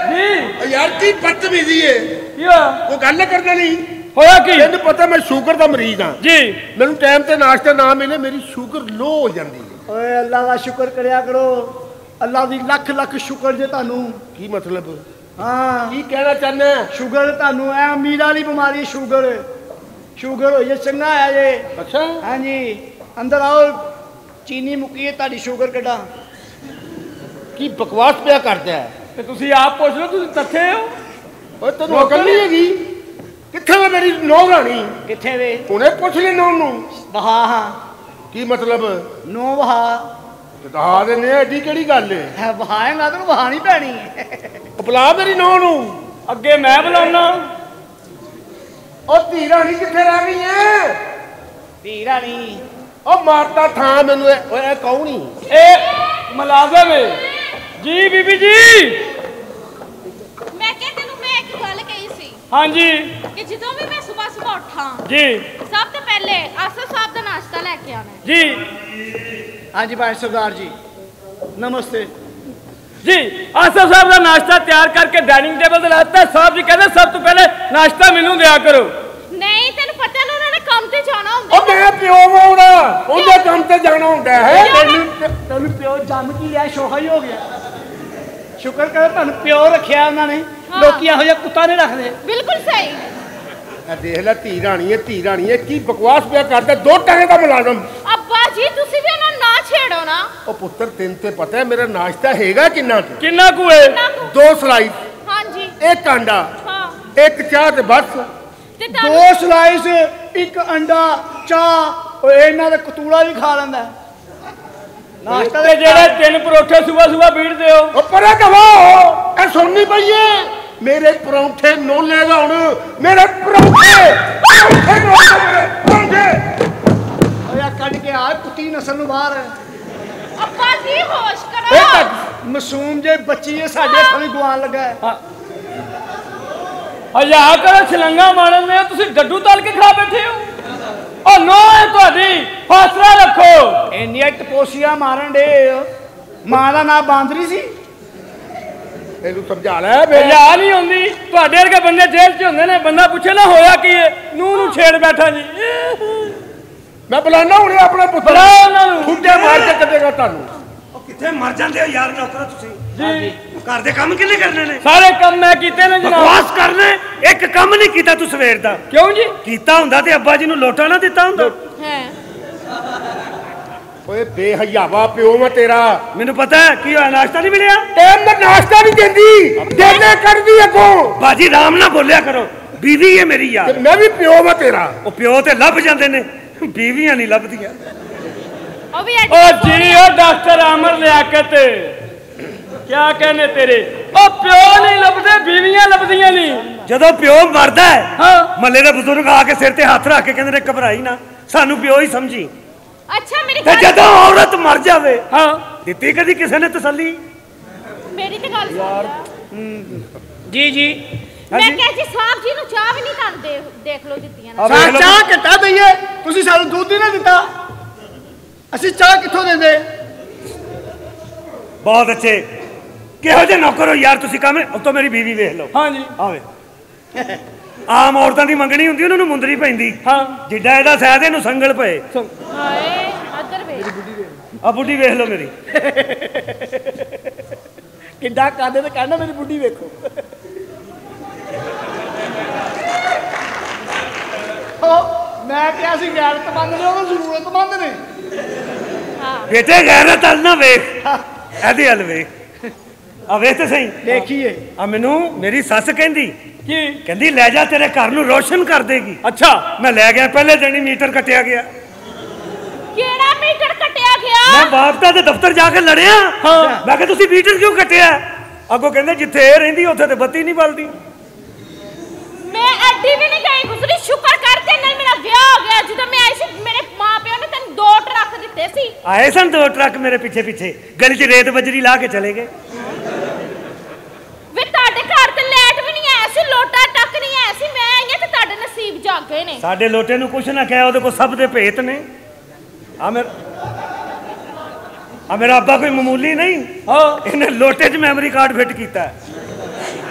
ਜੀ ਯਾਰ ਕੀ ਬਦਤਮੀਜ਼ੀ ਏ। ਕੀ ਹੋਇਆ? ਉਹ ਗੱਲ ਕਰਦੇ ਨਹੀਂ ਹੋਇਆ ਕੀ? ਤੈਨੂੰ ਪਤਾ ਮੈਂ ਸ਼ੂਗਰ ਦਾ ਮਰੀਜ਼ ਹਾਂ ਜੀ। ਮੈਨੂੰ ਟਾਈਮ ਤੇ ਨਾਸ਼ਤਾ ਨਾ ਮਿਲੇ ਮੇਰੀ ਸ਼ੂਗਰ ਲੋ ਹੋ ਜਾਂਦੀ ਹੈ। ਓਏ ਅੱਲਾ ਦਾ ਸ਼ੁਕਰ ਕਰਿਆ ਕਰੋ। ਅੱਲਾ ਦੀ ਲੱਖ ਲੱਖ ਸ਼ੁਕਰ ਜੇ ਤੁਹਾਨੂੰ। ਕੀ ਮਤਲਬ? ਹਾਂ ਕੀ ਕਹਿਣਾ ਚਾਹੁੰਦਾ? ਸ਼ੂਗਰ ਤੁਹਾਨੂੰ ਐ ਅਮੀਰ ਵਾਲੀ ਬਿਮਾਰੀ ਸ਼ੂਗਰ ਹੋਈ ਹੈ। ਚੰਗਾ ਆ ਜੇ। ਅੱਛਾ ਹਾਂਜੀ ਅੰਦਰ ਆਓ, ਚੀਨੀ ਮੁੱਕੀ ਹੈ ਤੁਹਾਡੀ ਸ਼ੂਗਰ ਕੱਢਾਂ। ਕੀ ਬਕਵਾਸ ਪਿਆ ਕਰਦਾ ਹੈ? ਤੇ ਤੁਸੀਂ ਆਪ ਪੁੱਛ ਲਓ, ਤੁਸੀਂ ਤੱਥੇ ਹੋ। ਓਏ ਤੈਨੂੰ ਅਕਲ ਨਹੀਂ ਹੈਗੀ? ਕਿੱਥੇ ਵੇ ਮੇਰੀ ਨੌ ਰਾਣੀ? ਕਿੱਥੇ ਵੇ? ਹੁਣੇ ਪੁੱਛ ਲੈ ਨੌ ਨੂੰ। ਬਹਾ ਹਾਂ। ਕੀ ਮਤਲਬ? ਨੋ ਬਹਾ। ਦਹਾ ਦਿੰਦੇ ਆ, ਐਡੀ ਕਿਹੜੀ ਗੱਲ ਹੈ? ਬਹਾਏਗਾ ਤੈਨੂੰ ਬਹਾਣੀ ਪੈਣੀ। ਬੁਲਾ ਮੇਰੀ ਨੌ ਨੂੰ। ਅੱਗੇ ਮੈਂ ਬੁਲਾਉਣਾ। ਉਹ ਧੀ ਰਾਣੀ ਕਿੱਥੇ ਰਹਿ ਗਈ ਹੈ? ਧੀ ਰਾਣੀ ਉਹ ਮਾਰਦਾ ਥਾਂ ਮੈਨੂੰ। ਓਏ ਕੌਣ ਹੀ? ਇਹ ਮੁਲਾਜ਼ਮ ਹੈ ਜੀ। ਬੀਬੀ ਜੀ ਮੈਂ ਕਿਹਾ ਤੈਨੂੰ ਮੈਂ ਇੱਕ ਗੱਲ ਕਹੀ ਸੀ ਹਾਂਜੀ ਕਿ ਜਦੋਂ ਵੀ ਮੈਂ ਸਵੇਰ ਉੱਠਾਂ ਜੀ, ਸਭ ਤੋਂ ਪਹਿਲੇ ਆਸਾ ਸਾਹਿਬ ਦਾ ਨਾਸ਼ਤਾ ਲੈ ਕੇ ਆਣਾ ਜੀ ਹਾਂਜੀ ਭਾਈ ਸਰਦਾਰ ਜੀ ਨਮਸਤੇ जी। आसफ साहब का नाश्ता तैयार करके डाइनिंग टेबल पे लाता है। साहब जी कहते सब तो पहले नाश्ता मैनू दिया करो। नहीं तेन पता ना उन्होंने काम ते जाना होंदा। ਉਹ ਮੈਂ ਪਿਓ ਵਾਉਣਾ ਉਹਦੇ ਕੰਮ ਤੇ ਜਾਣਾ ਹੁੰਦਾ ਹੈ। ਤੈਨੂੰ ਪਿਓ ਜੰਮ ਕੀ ਲਿਆ ਸ਼ੋਹਾ ਹੀ ਹੋ ਗਿਆ। ਸ਼ੁਕਰ ਕਰ ਤੁਹਾਨੂੰ ਪਿਓ ਰੱਖਿਆ ਉਹਨਾਂ ਨੇ। ਲੋਕੀ ਇਹੋ ਜਿਹਾ ਕੁੱਤਾ ਨਹੀਂ ਰੱਖਦੇ। बिल्कुल सही। ਇਹ ਦੇਖ ਲੈ ਧੀ ਰਾਣੀ ਹੈ ਕੀ ਬਕਵਾਸ ਪਿਆ ਕਰਦਾ। ਦੋ ਟਾਂਗੇ ਦਾ ਮੁਲਾਜ਼ਮ। अब्बा जी तुसी भी उन्हें ना छेड़ो ना। ਉਹ ਪੁੱਤਰ ਤੈਨੂੰ ਤੇ ਪਤਾ ਹੈ ਮੇਰਾ ਨਾਸ਼ਤਾ ਹੈਗਾ ਕਿੰਨਾ ਕੁ? किन्ना कु है? ਦੋ ਸਲਾਈਸ, हाँ जी ਇੱਕ ਆਂਡਾ, हाँ ਇੱਕ ਚਾਹ ਤੇ ਬਸ। ते ਦੋ ਸਲਾਈਸ ਇੱਕ ਅੰਡਾ ਚਾਹ। ਓਏ ਇਹਨਾਂ ਦਾ ਕਤੂਲਾ ਵੀ ਖਾ ਲੈਂਦਾ ਨਾਸ਼ਤਾ ते जेड़े 3 परोठे सुबह बीड़ दे हो। ਉਹ ਪਰੇ ਕਹੋ ਇਹ ਸੁਣਨੀ ਪਈਏ। ਮੇਰੇ ਪਰੌਂਠੇ ਨੋਲੇਗਾ ਹੁਣ। ਮੇਰੇ ਪਰੌਂਠੇ ਨੋਲੇਗਾ। ਓਏ ਕੱਢ ਕੇ ਆ ਕੁੱਤੀ ਨਸਲ ਨੂੰ ਬਾਹਰ। अब्बा जी होश ਇਹ करो। ਤਾਂ ਮਾਸੂਮ ਜੇ ਬੱਚੀ ਹੈ ਸਾਡੇ ਹੱਥੋਂ ਵੀ ਗਵਾਨ ਲੱਗਾ ਹੈ। हजा करो छलंगा मारन में तुसी डड्डू तल के खा बैठे हो। ओ नो है तुहाडी, हौसला रखो। ਇੰਨੀਆਂ ਟਪੋਸੀਆਂ ਮਾਰਨ ਡੇ। ਮਾਂ ਦਾ ਨਾਂ ਬਾਂਦਰੀ ਸੀ। ਇਹਨੂੰ ਸਮਝਾ ਲੈ ਬੇ। हजा नहीं होंदी तुहाडे वर्गे बंदे जेल च हुंदे ने। बंदा पूछे ना होया की है, नूं नूं छेड़ बैठा जी। ਮੈਂ ਬੁਲਾਣਾ ਹੁਣੇ ਆਪਣਾ ਪੁੱਤਰ। ਬੁਲਾ ਉਹਨਾਂ ਨੂੰ। ਖੁੱਡੇ ਮਾਰ ਕੇ ਕੱਢੇਗਾ ਤੁਹਾਨੂੰ। ਉਹ ਕਿੱਥੇ ਮਰ ਜਾਂਦੇ ਹੋ ਯਾਰ ਨੌਕਰਾ ਤੁਸੀਂ। जी ਘਰ ਦੇ ਕੰਮ ਕਿੰਨੇ ਕਰਨੇ ਨੇ? सारे काम मैं कीते ने जनाब। ਬਕਵਾਸ ਕਰਨੇ। ਇੱਕ ਕੰਮ ਨਹੀਂ ਕੀਤਾ ਤੂੰ ਸਵੇਰ ਦਾ। क्यों जी? ਕੀਤਾ ਹੁੰਦਾ ਤੇ ਅੱਬਾ ਜੀ ਨੂੰ ਲੋਟਾ ਨਾ ਦਿੱਤਾ ਹੁੰਦਾ। है ਓਏ ਬੇਹਯਾਵਾ ਪਿਓ ਮੈਂ ਤੇਰਾ। ਮੈਨੂੰ ਪਤਾ ਹੈ ਕੀ ਹੋਇਆ, ਨਾਸ਼ਤਾ ਨਹੀਂ ਮਿਲਿਆ। ਟਾਈਮ ਦਾ ਨਾਸ਼ਤਾ ਨਹੀਂ ਦਿੰਦੀ। ਦੇਣੇ ਕਰਦੀ ਅੱਗੋਂ। ਬਾਜੀ ਰਾਮ ਨਾਲ ਬੋਲਿਆ ਕਰੋ। ਬੀਵੀ ਹੈ ਮੇਰੀ ਤੇ ਯਾਰ। ਮੈਂ ਵੀ ਪਿਓ ਮੈਂ ਤੇਰਾ। ਉਹ ਪਿਓ ਤੇ ਲੱਭ ਜਾਂਦੇ ਨੇ, ਬੀਵੀਆਂ ਨਹੀਂ ਲੱਭਦੀਆਂ। ओ भी ओ जी ओ डॉक्टर आमर लियाकत क्या कहने तेरे। ओ प्यो नहीं लभदे, बीवियां लभदियां नहीं। ਜਦੋਂ ਪਿਓ ਮਰਦਾ ਹੈ हाँ ਮੱਲੇ ਦੇ ਬਜ਼ੁਰਗ ਆ ਕੇ ਸਿਰ ਤੇ ਹੱਥ ਰੱਖ ਕੇ ਕਹਿੰਦੇ ਨੇ ਘਬਰਾਈ ਨਾ, ਸਾਨੂੰ ਪਿਓ ਹੀ ਸਮਝੀ। अच्छा मेरी ਤੇ गल ਜਦੋਂ ਔਰਤ ਮਰ ਜਾਵੇ हाँ ਦਿੱਤੀ ਕਦੀ ਕਿਸੇ ਨੇ ਤਸੱਲੀ? मेरी तो गल सुन। ਜੀ ਜੀ मैं कह जी साहब जी नु चाह भी नहीं तान देख लो दित्तियां ना। ਵੇਖ ਲਓ। ਚਾਹ ਘਟਾ ਦਈਏ ਤੁਸੀਂ ਸਾਨੂੰ ਦੁੱਧ ਹੀ ਨਾ ਦਿੱਤਾ। ਅਸੀਂ ਚਾਹ ਕਿੱਥੋਂ ਦਿੰਦੇ? ਬਹੁਤ ਅੱਛੇ। ਕਿਹੋ ਜਿਹੇ ਨੌਕਰ ਹੋ ਯਾਰ ਤੁਸੀਂ। ਕੰਮ ਉਤੋਂ ਮੇਰੀ ਬੀਵੀ ਵੇਖ ਲਓ। हाँ जी ਆਵੇ ਆਮ ਔਰਤਾਂ ਦੀ ਮੰਗਣੀ ਹੁੰਦੀ ਉਹਨਾਂ ਨੂੰ ਮੁੰਦਰੀ ਪੈਂਦੀ। हाँ ਜਿੱਡਾ ਇਹਦਾ ਸਹਿਦ ਇਹਨੂੰ ਸੰਗਲ ਪਏ। हाय अदर वे ਆ ਬੁੱਢੀ ਵੇਖ ਲਓ ਮੇਰੀ। ਕਿੱਡਾ ਕਾਦੇ ਤੇ ਕਹਿਣਾ ਮੇਰੀ ਬੁੱਢੀ ਵੇਖੋ। ਮੈਂ ਕਿਹਾ ਸੀ ਗੈਰਤਮੰਦ ਨੇ ਉਹ ਜ਼ਰੂਰਤਮੰਦ ਨੇ। हां ਬੇਟੇ ਗੈਰਤ ਵੱਲ ਨਾ ਵੇਖ, ਇਹਦੇ ਵੱਲ ਵੇਖ। ਆ ਵੇਖ ਤੇ ਸਹੀ। ਦੇਖੀਏ ਆ ਮੈਨੂੰ ਮੇਰੀ ਸੱਸ ਕਹਿੰਦੀ की ਕਹਿੰਦੀ ਲੈ ਜਾ ਤੇਰੇ ਘਰ ਨੂੰ ਰੋਸ਼ਨ ਕਰ ਦੇਗੀ। अच्छा ਮੈਂ ਲੈ ਗਿਆ, ਪਹਿਲੇ ਦਿਨ ਹੀ ਮੀਟਰ ਕੱਟਿਆ ਗਿਆ। केड़ा मीटर कटिया गया? ਮੈਂ ਬਾਪ ਦੇ ਦਫ਼ਤਰ ਜਾ ਕੇ ਲੜਿਆ। हाँ ਮੈਂ ਕਿਹਾ ਤੁਸੀਂ ਮੀਟਰ ਕਿਉਂ ਕੱਟਿਆ? ਅੱਗੋਂ ਕਹਿੰਦੇ ਜਿੱਥੇ ਇਹ ਰਹਿੰਦੀ ਉੱਥੇ ਤੇ ਬੱਤੀ ਨਹੀਂ ਬਲਦੀ। मैं एडी भी नहीं गई गुजरी। शुक्र कर ते नाल मेरा ब्याह हो गया। जदों मैं आई सी मेरे मां प्यो ने तैਨੂੰ 2 ट्रक दित्ते सी। ਆਏ ਸਨ 2 ਟਰੱਕ ਮੇਰੇ ਪਿੱਛੇ ਪਿੱਛੇ, ਗਲੀ 'ਚ ਰੇਤ ਬਜਰੀ ਲਾ ਕੇ ਚਲੇ ਗਏ। ਵੇ ਤੁਹਾਡੇ ਘਰ ਤੇ ਲਾਈਟ ਵੀ ਨਹੀਂ ਆਇਆ ਸੀ, ਲੋਟਾ ਟੱਕ ਨਹੀਂ ਆਇਆ ਸੀ। मैं आई ते ਤੁਹਾਡੇ ਨਸੀਬ ਜਾਗੇ ਨੇ। ਸਾਡੇ ਲੋਟੇ ਨੂੰ ਕੁਛ ਨਾ ਕਹਿ, ਉਹਦੇ ਕੋਲ ਸਭ ਦੇ ਭੇਤ ਨੇ। ਆ ਮੇਰਾ ਅੱਬਾ ਕੋਈ ਮਾਮੂਲੀ ਨਹੀਂ, ਇਹਨੇ ਲੋਟੇ 'ਚ ਮੈਮਰੀ ਕਾਰਡ ਫਿੱਟ ਕੀਤਾ।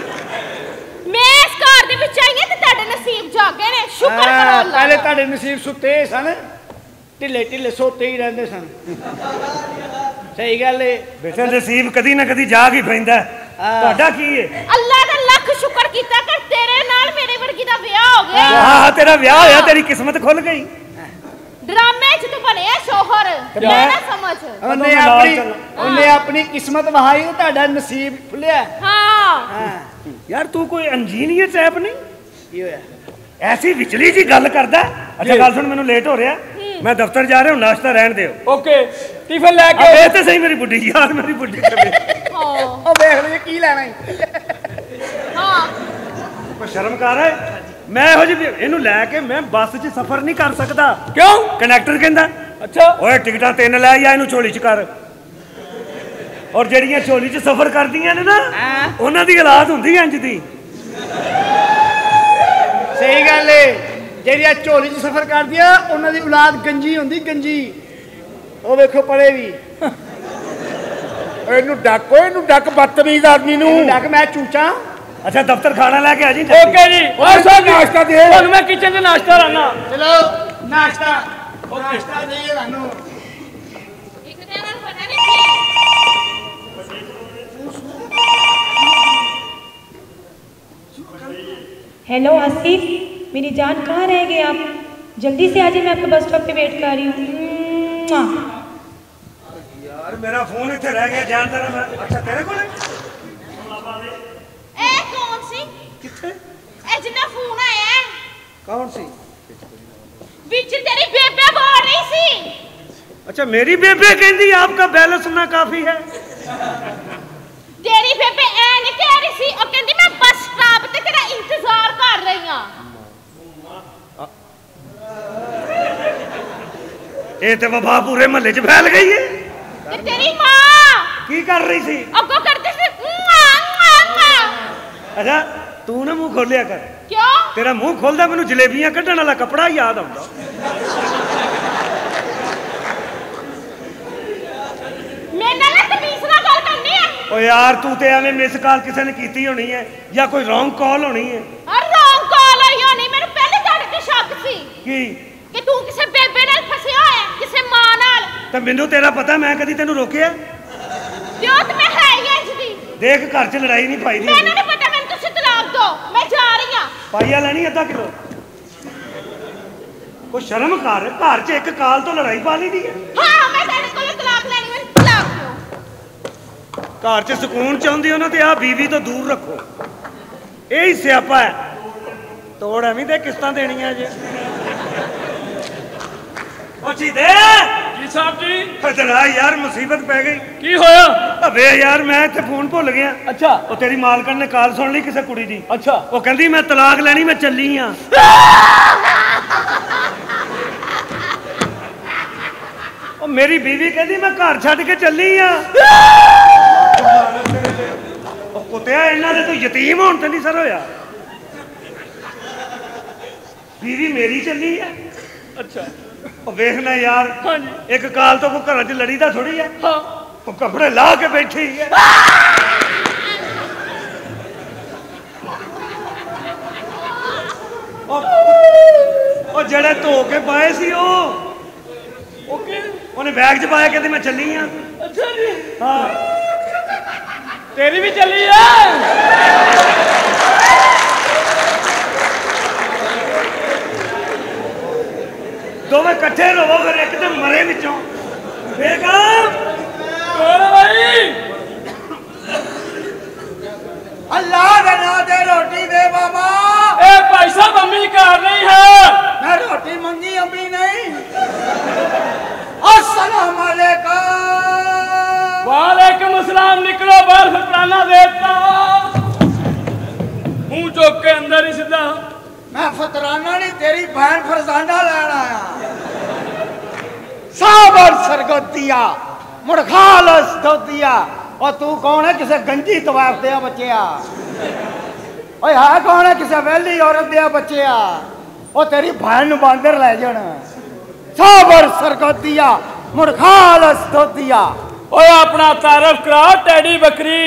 ਮੈਂ ਇਸ ਘਰ ਦੇ ਵਿੱਚ ਆਈ ਹਾਂ ਤੇ ਤੁਹਾਡੇ ਨਸੀਬ ਜਾਗੇ ਨੇ, ਸ਼ੁਕਰ ਕਰੋ ਅੱਲਾ। ਪਹਿਲੇ ਤੁਹਾਡੇ ਨਸੀਬ ਸੁੱਤੇ ਸਨ, ਢਿੱਲੇ ਢਿੱਲੇ ਸੋਤੇ ਹੀ ਰਹਿੰਦੇ ਸਨ। ਸਹੀ ਗੱਲ ਏ ਬੇਟਾ, ਨਸੀਬ ਕਦੀ ਨਾ ਕਦੀ ਜਾਗ ਹੀ ਪੈਂਦਾ। ਤੁਹਾਡਾ ਕੀ ਹੈ? ਅੱਲਾ ਦਾ ਲੱਖ ਸ਼ੁਕਰ ਕੀਤਾ ਕਿ ਤੇਰੇ ਨਾਲ ਮੇਰੇ ਵਰਗੀ ਦਾ ਵਿਆਹ ਹੋ ਗਿਆ। ਹਾਂ, ਤੇਰਾ ਵਿਆਹ ਹੋਇਆ, ਤੇਰੀ ਕਿਸਮਤ ਖੁੱਲ ਗਈ। ਡਰਾਮੇ 'ਚ ਤੂੰ ਬਣਿਆ ਸ਼ੋਹਰ, ਮੈਂ ਨਾ ਸਮਝ। ਉਹਨੇ ਆਪਣੀ ਕਿਸਮਤ ਵਹਾਈ, ਤੁਹਾਡਾ ਨਸੀਬ ਖੁੱਲਿਆ। ਹਾਂ ਯਾਰ ਤੂੰ ਕੋਈ ਇੰਜੀਨੀਅਰ ਟਾਈਪ ਨਹੀਂ? ਕੀ ਹੋਇਆ? ਐਸੀ ਵਿਚਲੀ ਜੀ ਗੱਲ ਕਰਦਾ। ਅੱਛਾ ਗੱਲ ਸੁਣ, ਮੈਨੂੰ ਲੇਟ ਹੋ ਰਿਹਾ, ਮੈਂ ਦਫ਼ਤਰ ਜਾ ਰਿਹਾ ਹੂੰ, ਨਾਸ਼ਤਾ ਰਹਿਣ ਦਿਓ। ਓਕੇ, ਟਿਫਨ ਲੈ ਕੇ ਇਹ ਤੇ ਸਹੀ ਮੇਰੀ ਬੁੱਢੀ ਯਾਰ, ਮੇਰੀ ਬੁੱਢੀ ਉਹ ਵੇਖ ਲਈ ਕੀ ਲੈਣਾ ਹੈ। ਹਾਂ ਕੋਈ ਸ਼ਰਮ ਕਰ ਹੈ। ਮੈਂ ਇਹੋ ਜਿਹੀ ਇਹਨੂੰ ਲੈ ਕੇ ਮੈਂ ਬੱਸ 'ਚ ਸਫ਼ਰ ਨਹੀਂ ਕਰ ਸਕਦਾ। ਕਿਉਂ? ਕੰਡਕਟਰ ਕਹਿੰਦਾ ਅੱਛਾ ਓਏ ਟਿਕਟਾਂ 3 ਲੈ ਜਾਂ ਇਹਨੂੰ ਝੋਲੀ 'ਚ ਕਰ। ਔਰ ਜਿਹੜੀਆਂ ਝੋਲੀ 'ਚ ਸਫ਼ਰ ਕਰਦੀਆਂ ਨੇ ਨਾ, ਉਹਨਾਂ ਦੀ ਹਾਲਾਤ ਹੁੰਦੀ ਇੰਜ ਦੀ। ਸਹੀ ਗੱਲ ਏ, ਜਿਹੜੀਆਂ ਝੋਲੀ 'ਚ ਸਫ਼ਰ ਕਰਦੀਆਂ ਉਹਨਾਂ ਦੀ ਔਲਾਦ ਗੰਜੀ ਹੁੰਦੀ, ਗੰਜੀ। ਉਹ ਵੇਖੋ ਪਰੇ ਵੀ। ਇਹਨੂੰ ਡੱਕ, ਓਏ ਇਹਨੂੰ ਡੱਕ, ਬਦਤਮੀਜ਼ ਆਦਮੀ ਨੂੰ ਡੱਕ। ਮੈਂ ਚੂਚਾ। ਅੱਛਾ ਦਫ਼ਤਰ ਖਾਣਾ ਲੈ ਕੇ ਆ ਜੀ। ਓਕੇ ਜੀ, ਓਏ ਸਭ ਨਾਸ਼ਤਾ ਦੇ। ਤੁਹਾਨੂੰ ਮੈਂ ਕਿਚਨ 'ਚ ਨਾਸ਼ਤਾ ਲਾਣਾ। ਚਲੋ ਨਾਸ਼ਤਾ ਦੇਈਏ ਤੁਹਾਨੂੰ। ਇੱਕ ਦਿਨ ਨਾਲ ਪਤਾ ਨਹੀਂ ਕੀ। हेलो आसिफ, मेरी जान कहाँ रह गए आप? जल्दी से आ जाइए, मैं आपके बस स्टॉप पे वेट कर रही हूँ। यार मेरा फोन इतने रह गया, जान तेरा मैं। अच्छा तेरे को कौन सी किथे जिन्ना फोन आया है? कौन सी? विच तेरी बेबे बोल रही सी। अच्छा मेरी बेबे कहती आपका बैलेंस ना काफी है। तेरी बेबे ऐ नहीं कह रही सी, और कहती मैं बस स्टॉप ते तेरा इंतजार कर रही हां। ये तो वबा पूरे महल्ले च फैल गई है। ते तेरी मां की कर रही थी? अगो करती सी। अच्छा तू ना मुंह खोलिया कर। क्यों? तेरा मुंह खोलदा मैनू जलेबियां कड्ढण वाला कपड़ा याद आउंदा। मेरे नाल तमीज नाल गल करनी है। ओ यार तू ते एवें मिस कॉल किसी ने कीती होनी है या कोई रॉन्ग कॉल होनी है। रॉन्ग कॉल आई होनी। मेरे पहले ਤੁਹਾਡੇ ਤੇ ਸ਼ੱਕ ਸੀ की कि तू किसे बेबे नाल फसिया होया, किसे मां नाल। ते मैनू तेरा पता, मैं कदी तेनू रोकिया? क्यों? ते मैं है ही इंज दी। देख घर च लड़ाई नहीं पाई दी। मैनू नहीं पता, मैनू तुसी तलाक दो, मैं जा रही हां। पाइया लेनी आधा किलो। कोई शर्म कर, घर च एक काल तो लड़ाई पा ली दी है। हां मैं तेरे कोल तलाक लेनी, मैनू तलाक दो। घर च सुकून चाहती हो ना तो आ बीवी तो दूर रखो, यही स्यापा है। तोड़ एवं दे किस्तां देनियां जे। जी साहब जी तेरा यार मुसीबत पै गई। की होया? अबे यार मैं इत्थे फोन भुल गया। अच्छा वो तेरी मालकन ने कॉल सुन ली किसी कुड़ी दी। अच्छा वो कहंदी मैं तलाक लैनी, मैं चली हां। ओ मेरी बीवी कहंदी मैं घर छड्ड के चली हां। ओ कुत्तिया इन्हां दे तू यतीम होण ते नहीं सर होया। बीवी मेरी चली है। अच्छा वेखना यार, हाँ जी, एक काल तो घर च लड़ी दा थोड़ी है। हाँ वो कपड़े ला के बैठी है। और जड़े धो के पाए सी ओके उन्हें बैग च पाया, कहती मैं चली हां। अच्छा जी हाँ तेरी भी चली है। दोवें कट्ठे रहो, फिर एक तो मरे विचों। बेगम भाई अल्लाह के नाम दे रोटी दे बाबा। ए भाई साहब अम्मी कर रही है। मैं रोटी मंगी, अम्मी नहीं। अस्सलाम वालेकुम। वालेकुम अस्सलाम। निकलो बाहर, फतराना देता मुंह चौक के अंदर ही सीधा। मैं फतराना नहीं, तेरी बहन फरजाना लैन आया। साबर सरगोदिया मुड़खालस दोदिया। और तू कौन है? किसे गंजी तवाफ दिया बच्चिया? ओए है कौन है? किसे वेली औरत दिया बच्चिया? ਉਹ ਤੇਰੀ ਭੈਣ ਨੂੰ ਬਾਂਦਰ ਲੈ ਜਾਣਾ ਸਾਬਰ ਸਰਗੋਦੀਆ ਮੁਰਖਾਲਸ ਦੋਦੀਆ ਓਏ ਆਪਣਾ ਤਾਰਫ ਕਰਾ ਟੈਡੀ ਬੱਕਰੀ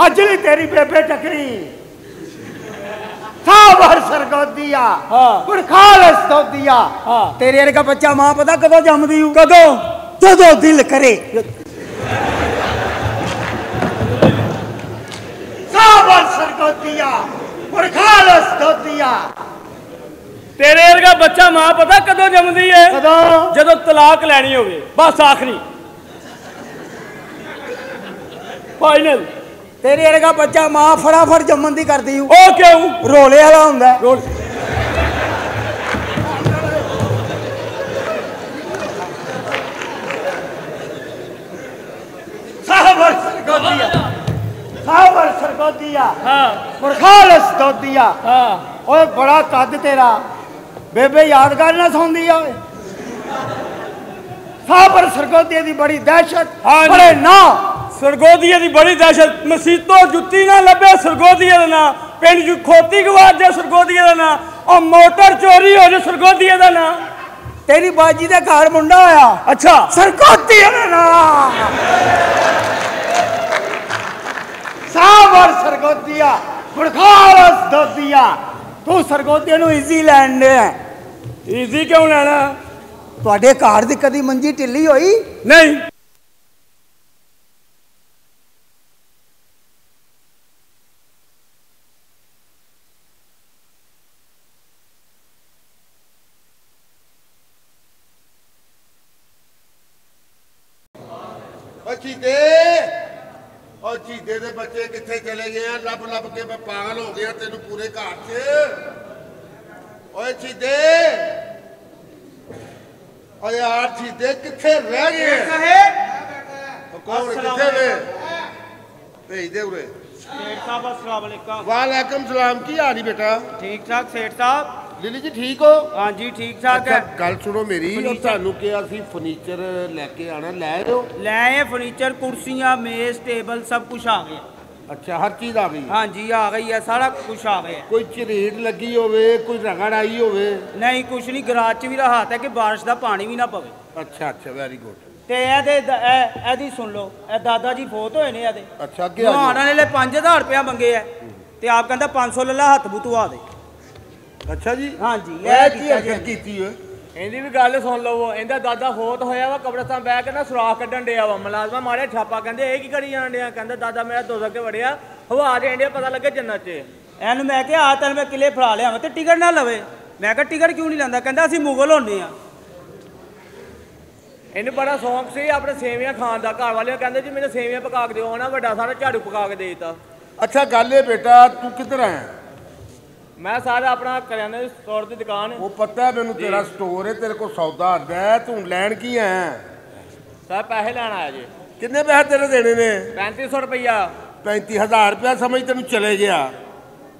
ਅੱਜ ਲਈ ਤੇਰੀ ਬੇਬੇ ਟਕਰੀ ਸਾਬਰ ਸਰਗੋਦੀਆ ਮੁਰਖਾਲਸ ਦੋਦੀਆ ਤੇਰੇ ਵਰਗਾ ਬੱਚਾ ਮਾਂ ਪਤਾ ਕਦੋਂ ਜੰਮਦੀ ਹੂੰ ਕਦੋਂ ਜਦੋਂ ਦਿਲ ਕਰੇ ਸਾਬਰ ਸਰਗੋਦੀਆ ਮੁਰਖਾਲਸ ਦੋਦੀਆ ਤੇਰੇ ਵਰਗਾ ਬੱਚਾ ਮਾਂ ਪਤਾ ਕਦੋਂ ਜੰਮਦੀ ਹੈ ਕਦੋਂ ਜਦੋਂ ਤਲਾਕ ਲੈਣੀ ਹੋਵੇ ਬਸ ਆਖਰੀ ਫਾਈਨਲ ਤੇਰੇ ਵਰਗਾ ਬੱਚਾ ਮਾਂ ਫਟਾਫਟ ਜੰਮਣ ਦੀ ਕਰਦੀ ਹੂੰ ਉਹ ਕਿਉਂ ਰੋਲੇ ਵਾਲਾ ਹੁੰਦਾ ਸਾਬਰ ਸਰਗੋਦੀਆ ਸਾਬਰ ਸਰਗੋਦੀਆ ਮੁਰਖਾਲਸ ਦੋਦੀਆ ਓਏ ਬੜਾ ਕੱਦ ਤੇਰਾ ਬੇਬੇ ਯਾਦਗਾਰ ਨਾ ਸੌਂਦੀ ਆ ਓਏ ਸਾਬਰ ਸਰਗੋਦੀਆ ਦੀ ਬੜੀ ਦਹਿਸ਼ਤ ਬੜੇ ਨਾ ਸਰਗੋਦੀਆ ਦੀ ਬੜੀ ਦਹਿਸ਼ਤ ਮਸੀਤੋਂ ਜੁੱਤੀ ਨਾ ਲੱਭੇ ਸਰਗੋਦੀਆ ਦਾ ਨਾਂ ਪਿੰਡ ਚ ਖੋਤੀ ਗਵਾਚ ਜਾ ਸਰਗੋਦੀਆ ਦਾ ਨਾਂ ਉਹ ਮੋਟਰ ਚੋਰੀ ਹੋ ਜਾ ਸਰਗੋਦੀਆ ਦਾ ਨਾਂ ਤੇਰੀ ਬਾਜੀ ਦੇ ਘਰ ਮੁੰਡਾ ਹੋਇਆ ਅੱਛਾ ਸਰਗੋਦੀਆ ਦਾ ਨਾਂ ਸਾਬਰ ਸਰਗੋਦੀਆ ਮੁਰਖਾਲਸ ਦੋਦੀਆ ਤੂੰ ਸਰਗੋਦੀਆ ਨੂੰ ਈਜ਼ੀ ਲੈਣ ਦੇ ਈਜ਼ੀ ਕਿਉਂ ਲੈਣਾ ਤੁਹਾਡੇ ਘਰ ਦੀ ਕਦੀ ਮੰਜੀ ਢਿੱਲੀ ਹੋਈ ਨਹੀਂ ਚੀਦੇ ਦੇ ਬੱਚੇ ਕਿੱਥੇ ਚਲੇ ਗਏ ਆ ਲੱਭ ਲੱਭ ਕੇ ਮੈਂ ਪਾਗਲ ਹੋ ਗਿਆ ਤੈਨੂੰ ਪੂਰੇ ਘਰ 'ਚ ਓਏ ਚੀਦੇ ਓਏ ਯਾਰ ਚੀਦੇ ਕਿੱਥੇ ਰਹਿ ਗਏ ਸਾਹਿਬ ਕੌਣ ਕਿੱਥੇ ਵੇ ਭੇਜ ਦੇ ਉਰੇ सेठ साहब अस्सलाम वालेकुम। वालेकुम सलाम की हाल है बेटा ठीक ठाक सेठ साहब लिली जी ठीक हो हाँ जी ठीक ठाक है। गल सुनो मेरी ਤੁਹਾਨੂੰ ਕਿਹਾ ਸੀ ਫਰਨੀਚਰ ਲੈ ਕੇ ਆਣਾ ਲੈ ਆਇਓ ले आए फर्नीचर कुर्सियाँ मेज टेबल सब कुछ आ गया। अच्छा हर चीज आ गई हाँ जी आ गई है सारा कुछ आ गया। कोई ਝਰੀਟ ਲੱਗੀ ਹੋਵੇ ਕੋਈ ਰਗੜ ਆਈ ਹੋਵੇ नहीं कुछ नहीं गराज च भी रहा है कि बारिश का पानी भी ना पवे। अच्छा अच्छा वेरी गुड ते ਇਹਦੀ सुन लो दादा जी फोत होए ने ਇਹਦੇ अच्छा ਅੱਗੇ ਆ नहाने वाले 5000 रुपया मंगे है ते आप कहता 500 ले ला हथ बुतवा दे। अच्छा जी हाँ जी ਇਹ ਕੀ ਹਰਕਤ ਕੀਤੀ ਓਏ ਇਹਦੀ ਵੀ ਗੱਲ ਸੁਣ ਲਵੋ ਇਹਦਾ ਦਾਦਾ ਫੋਤ ਹੋਇਆ ਵਾ ਕਬਰਸਤਾਨ ਬਹਿ ਕੇ ਨਾ ਸੁਰਾਖ ਕੱਢਣ ਡਿਆ ਵਾ ਮੁਲਾਜ਼ਮਾਂ ਮਾਰਿਆ ਛਾਪਾ ਕਹਿੰਦੇ ਇਹ ਕੀ ਕਰੀ ਜਾਣ ਡਿਆ ਕਹਿੰਦਾ ਦਾਦਾ ਮੇਰਾ ਦੋ ਅੱਗੇ ਵੜਿਆ ਹਵਾ ਦੇਣ ਡਿਆ ਪਤਾ ਲੱਗੇ ਜੰਨਤ 'ਚ ਇਹਨੂੰ ਮੈਂ ਕਿਹਾ ਆ ਤੈਨੂੰ ਮੈਂ ਕਿਲੇ ਫੜਾ ਲਿਆ ਤੇ ਟਿਕਟ ਨਾ ਲਵੇ ਮੈਂ ਕਿਹਾ ਟਿਕਟ ਕਿਉਂ ਨਹੀਂ ਲੈਂਦਾ ਕਹਿੰਦਾ ਅਸੀਂ ਮੁਗਲ ਹੁੰਦੇ ਆ। ਇਹਨੂੰ ਬੜਾ ਸ਼ੌਂਕ ਸੀ ਆਪਣੇ ਸੇਵੀਆਂ ਖਾਣ ਦਾ ਘਰ ਵਾਲੇ ਕਹਿੰਦੇ ਜੀ ਮੈਨੂੰ ਸੇਵੀਆਂ ਪਕਾ ਕੇ ਦਿਓ ਨਾ ਵੱਡਾ ਸਾਰਾ ਝਾੜੂ ਪਕਾ ਕੇ ਦੇ ਦਿੱਤਾ। अच्छा गल है बेटा तू किधर आया ਮੈਂ ਸਾਰਾ ਆਪਣਾ ਕਰਿਆਨੇ ਦੀ ਸਟੋਰ ਦੀ ਦੁਕਾਨ वो पता है मैनू तेरा स्टोर है तेरे को सौदा आंदा है तू लैन की आया ਸਰ ਪੈਸੇ ਲੈਣ ਆਇਆ ਜੀ किन्ने पैसे तेरे देने ने 3500 रुपया 35,000 रुपया समझ तेन चले गया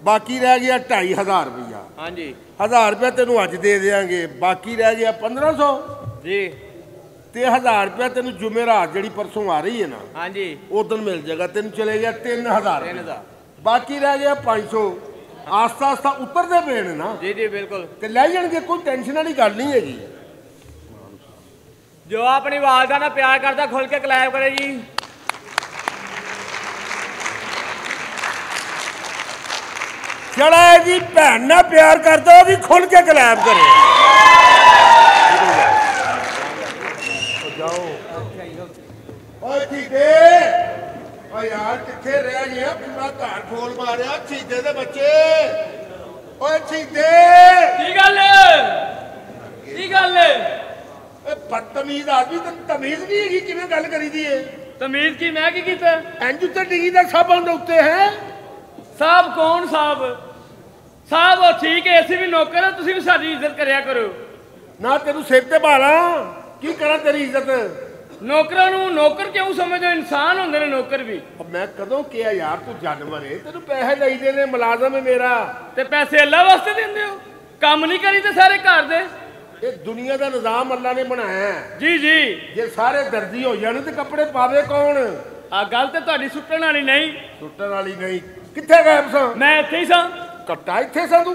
बाकी रह गया 2,500 रुपया ਹਾਂਜੀ 1000 रुपया तेन अज दे देंगे बाकी रह गया 1500 ਜੀ ते 1000 रुपया तेन जुमेरात जी परसों आ रही है ना ਹਾਂਜੀ उस दिन मिल जाएगा तेन चले गया 3,000 3000 बाकी रह गया 500 आस्ता आस्ता उतरते पे ने ना ਜੀ ਜੀ ਬਿਲਕੁਲ ते लै जाएंगे कोई टेंशन वाली गल नहीं हैगी ਜੋ ਆਪਣੀ ਵਾਲਦਾ ਨਾਲ ਪਿਆਰ ਕਰਦਾ ਖੁੱਲ ਕੇ ਕਲੈਪ ਕਰੇ ਜੀ जड़ा है जी भैन ना प्यार करता वो भी खुल के कलैप करे यार किथे रह गया पूरा घर खोल मारिया छीदे दे बच्चे ओए छीदे ਕੀ ਗੱਲ ਕੀ ਗੱਲ बदतमीज आदमी तो तमीज नहीं हैगी किवें गल करी दी है ਤਮੀਜ਼ ਕੀ ਮੈਂ ਕੀ ਕੀਤਾ इंज उत्ते डिगी दा सब अंदर उत्ते है ਸਾਹਿਬ ਕੌਣ ਸਾਹਿਬ ਸਾਹਿਬ ਉਹ ਠੀਕ ਹੈ ਅਸੀਂ ਵੀ ਨੌਕਰ ਹਾਂ ਤੁਸੀਂ ਵੀ ਸਾਡੀ ਇੱਜ਼ਤ ਕਰਿਆ ਕਰੋ ना तेनू सिर ते भाला की करा तेरी इज्जत ਨੌਕਰਾਂ ਨੂੰ ਨੌਕਰ ਕਿਉਂ ਸਮਝਦੇ ਇਨਸਾਨ ਹੁੰਦੇ ਨੇ ਨੌਕਰ ਵੀ मैं कदों किया यार तू जानवर है तेनू पैसे दईदे ने मुलाजम है मेरा ਤੇ ਪੈਸੇ ਅੱਲਾ ਵਾਸਤੇ ਦਿੰਦੇ ਹੋ ਕੰਮ ਨਹੀਂ ਕਰੀ ਤੇ ਸਾਰੇ ਘਰ ਦੇ ये दुनिया का निजाम अल्लाह ने बनाया है ਜੀ ਜੀ जे सारे दर्जी हो जाने तो कपड़े पावे कौन ਆ ਗੱਲ ਤੇ ਤੁਹਾਡੀ ਸੁੱਟਣ ਵਾਲੀ ਨਹੀਂ सुटन वाली नहीं किथे गए सां ਮੈਂ ਇੱਥੇ ਹੀ ਸਾਂ कट्टा इत्थे सां तू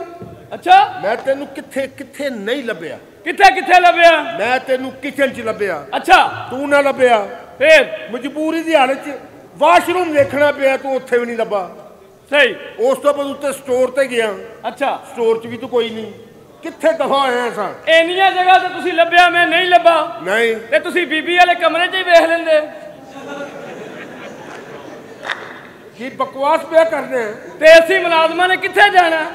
ਅੱਛਾ ਮੈਂ ਤੈਨੂੰ ਕਿੱਥੇ ਕਿੱਥੇ ਨਹੀਂ ਲੱਭਿਆ। ਕਿੱਥੇ ਕਿੱਥੇ ਲੱਭਿਆ? ਮੈਂ ਤੈਨੂੰ ਕਿਚਨ 'ਚ ਲੱਭਿਆ। ਅੱਛਾ ਤੂੰ ਨਾ ਲੱਭਿਆ। ਫੇਰ ਮਜਬੂਰੀ ਦੀ ਹਾਲਤ 'ਚ ਵਾਸ਼ਰੂਮ ਦੇਖਣਾ ਪਿਆ, ਤੂੰ ਉੱਥੇ ਵੀ ਨਹੀਂ ਲੱਭਾ। ਸਹੀ। ਉਸ ਤੋਂ ਬਾਅਦ ਉੱਤੇ ਸਟੋਰ ਤੇ ਗਿਆ। ਅੱਛਾ ਸਟੋਰ 'ਚ ਵੀ ਤੂੰ ਕੋਈ ਨਹੀਂ। ਕਿੱਥੇ ਦਫਾ ਹੋਇਆ ਸਾਂ? ਇੰਨੀਆਂ ਜਗ੍ਹਾ ਤੇ ਤੁਸੀਂ ਲੱਭਿਆ, ਮੈਂ ਨਹੀਂ ਲੱਭਾ। ਨਹੀਂ ਤੇ ਤੁਸੀਂ ਬੀਬੀ ਵਾਲੇ ਕਮਰੇ 'ਚ ਹੀ ਵੇਖ ਲੈਂਦੇ। ਕੀ ਬਕਵਾਸ ਪਿਆ ਕਰਦੇ ਆ? ਤੇ ਅਸੀਂ ਮੁਲਾਜ਼ਮਾਂ ਨੇ ਕਿੱਥੇ ਜਾਣਾ?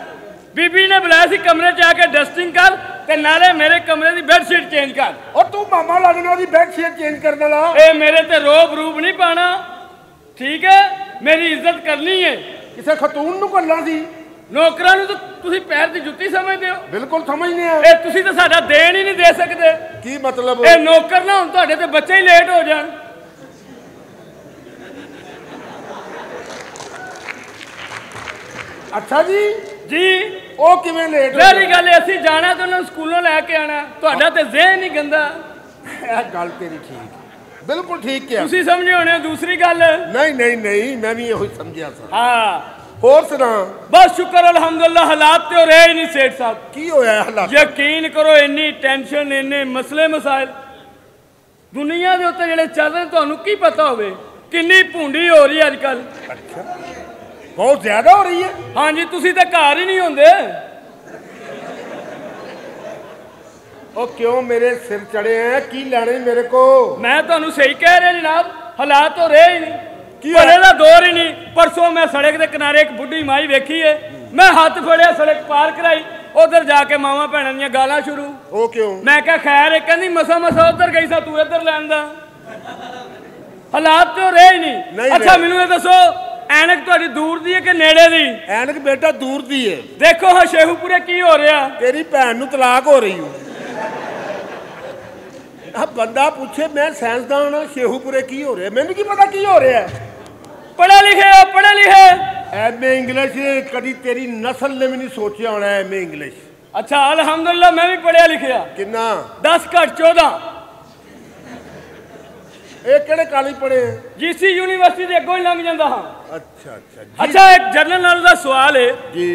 ਬੀਬੀ ਨੇ ਬੁਲਾਇਆ ਸੀ ਕਮਰੇ 'ਚ ਆ ਕੇ ਡਸਟਿੰਗ ਕਰ ਤੇ ਨਾਲੇ ਮੇਰੇ ਕਮਰੇ ਦੀ ਬੈੱਡ ਸ਼ੀਟ ਚੇਂਜ ਕਰ। ਔਰ ਤੂੰ ਮਾਮਾ ਲੱਗਣਾ ਉਹਦੀ ਬੈੱਡ ਸ਼ੀਟ ਚੇਂਜ ਕਰਨ ਵਾਲਾ। ਇਹ ਮੇਰੇ ਤੇ ਰੋਬ ਰੂਬ ਨਹੀਂ ਪਾਣਾ, ਠੀਕ ਹੈ? ਮੇਰੀ ਇੱਜ਼ਤ ਕਰਨੀ ਹੈ। ਕਿਸੇ ਖਤੂਨ ਨੂੰ ਕਰਨਾ ਸੀ। ਨੌਕਰਾਂ ਨੂੰ ਤਾਂ ਤੁਸੀਂ ਪੈਰ ਦੀ ਜੁੱਤੀ ਸਮਝਦੇ ਹੋ। ਬਿਲਕੁਲ ਸਮਝਦੇ ਆ। ਇਹ ਤੁਸੀਂ ਤਾਂ ਸਾਡਾ ਦੇਣ ਹੀ ਨਹੀਂ ਦੇ ਸਕਦੇ। ਕੀ ਮਤਲਬ? ਇਹ ਨੌਕਰ ਨਾ ਹੁਣ ਤੁਹਾਡੇ ਤੇ ਬੱਚੇ ਹੀ ਲੇਟ ਹੋ ਜਾਣ। ਅੱਛਾ ਜੀ ਜੀ ਉਹ ਕਿਵੇਂ ਲੇਟ ਹੋ ਸਾਰੀ ਗੱਲ ਅਸੀਂ ਜਾਣਾ ਤੇ ਉਹਨਾਂ ਨੂੰ ਸਕੂਲੋਂ ਲੈ ਕੇ ਆਣਾ। ਤੁਹਾਡਾ ਤੇ ਜ਼ਿਹਨ ਹੀ ਗੰਦਾ। ਇਹ ਗੱਲ ਤੇਰੀ ਠੀਕ, ਬਿਲਕੁਲ ਠੀਕ ਕਿਹਾ ਤੁਸੀਂ ਸਮਝੇ ਹੋਣੇ। ਦੂਸਰੀ ਗੱਲ ਨਹੀਂ ਨਹੀਂ ਨਹੀਂ, ਮੈਂ ਵੀ ਇਹੋ ਸਮਝਿਆ ਸਾਂ। ਹਾਂ ਹੋਰ ਸੁਣਾ। ਬਸ ਸ਼ੁਕਰ ਅਲਹਮਦੁਲਿਲਾ, ਹਾਲਾਤ ਤੇ ਹੋ ਰਹੇ ਹੀ ਨਹੀਂ ਸੇਠ ਸਾਹਿਬ। ਕੀ ਹੋਇਆ ਹਾਲਾਤ? ਯਕੀਨ ਕਰੋ ਇੰਨੀ ਟੈਨਸ਼ਨ, ਇੰਨੇ ਮਸਲੇ ਮਸਾਇਲ ਦੁਨੀਆ ਦੇ ਉੱਤੇ ਜਿਹੜੇ ਚੱਲ ਰਹੇ, ਤੁਹਾਨੂੰ ਕੀ ਪਤਾ ਹੋਵੇ ਕਿੰਨੀ ਭੁੰਡੀ ਹੋ ਰਹੀ ਅੱਜ ਕੱਲ। ਅੱਛਾ ਬਹੁਤ ਜ਼ਿਆਦਾ ਹੋ ਰਹੀ ਹੈ। ਹਾਂਜੀ ਤੁਸੀਂ ਤਾਂ ਘਰ ਹੀ ਨਹੀਂ ਹੁੰਦੇ। ਉਹ ਕਿਉਂ ਮੇਰੇ ਸਿਰ ਚੜੇ ਆ? ਕੀ ਲੈਣੇ ਮੇਰੇ ਕੋ? ਮੈਂ ਤੁਹਾਨੂੰ ਸਹੀ ਕਹਿ ਰਿਹਾ ਜਨਾਬ, ਹਾਲਾਤ ਹੋ ਰਹੇ ਹੀ ਨਹੀਂ। ਕੀ ਭਲੇ ਦਾ ਦੌਰ ਹੀ ਨਹੀਂ। ਪਰਸੋਂ ਮੈਂ ਸੜਕ ਦੇ ਕਿਨਾਰੇ ਇੱਕ ਬੁੱਢੀ ਮਾਈ ਵੇਖੀ ਏ, ਮੈਂ ਹੱਥ ਫੜਿਆ, ਸੜਕ ਪਾਰ ਕਰਾਈ, ਉਧਰ ਜਾ ਕੇ ਮਾਵਾਂ ਭੈਣਾਂ ਦੀਆਂ ਗਾਲਾਂ ਸ਼ੁਰੂ। ਉਹ ਕਿਉਂ? ਮੈਂ ਕਿਹਾ ਖੈਰ ਹੈ, ਕਹਿੰਦੀ ਮਸਾ ਮਸਾ ਉਧਰ ਗਈ ਸਾਂ, ਤੂੰ ਇੱਧਰ ਲੈਣ ਦਾ। ਹਾਲਾਤ ਤੇ ਹੋ ਰਹੇ ਹੀ ਨਹੀਂ। ਅੱਛਾ ਮੈਨੂੰ ਇਹ ਦੱਸੋ, ਐਨਕ ਤੁਹਾਡੀ ਦੂਰ ਦੀ ਹੈ ਕਿ ਨੇੜੇ ਦੀ? ਐਨਕ ਬੇਟਾ ਦੂਰ ਦੀ ਹੈ। ਦੇਖੋ ਹਾਂ ਸ਼ੇਖੂਪੁਰੇ ਕੀ ਹੋ ਰਿਹਾ। ਤੇਰੀ ਭੈਣ ਨੂੰ ਤਲਾਕ ਹੋ ਰਹੀ ਹੋ। ਆ ਬੰਦਾ ਪੁੱਛੇ ਮੈਂ ਸਾਇੰਸਦਾਨ ਹਾਂ, ਸ਼ੇਖੂਪੁਰੇ ਕੀ ਹੋ ਰਿਹਾ? ਮੈਨੂੰ ਕੀ ਪਤਾ ਕੀ ਹੋ ਰਿਹਾ। ਪੜ੍ਹੇ ਲਿਖੇ ਹੋ, ਪੜ੍ਹੇ ਲਿਖੇ। ਐਮਏ ਇੰਗਲਿਸ਼ ਕਦੀ ਤੇਰੀ ਨਸਲ ਨੇ ਵੀ ਨਹੀਂ ਸੋਚਿਆ ਹੋਣਾ ਐਮਏ ਇੰਗਲਿਸ਼। ਅੱਛਾ ਅਲਹਮਦੁਲਿਲਾ ਮੈਂ ਵੀ ਪੜ੍ਹਿਆ ਲਿਖਿਆ। ਕਿੰਨਾ? 10 ਘੱਟ 14। ਇਹ ਕਿਹੜੇ ਕਾਲਜ ਪੜ੍ਹੇ? ਜੀਸੀ ਯੂਨੀਵਰਸਿਟੀ ਦੇ ਅੱਗੋਂ ਹੀ ਲੰਘ ਜਾਂਦਾ ਹਾਂ। ਅੱਛਾ ਅੱਛਾ। ਅੱਛਾ ਇੱਕ ਜਨਰਲ ਨੌਲੇਜ ਦਾ ਸਵਾਲ ਹੈ ਜੀ।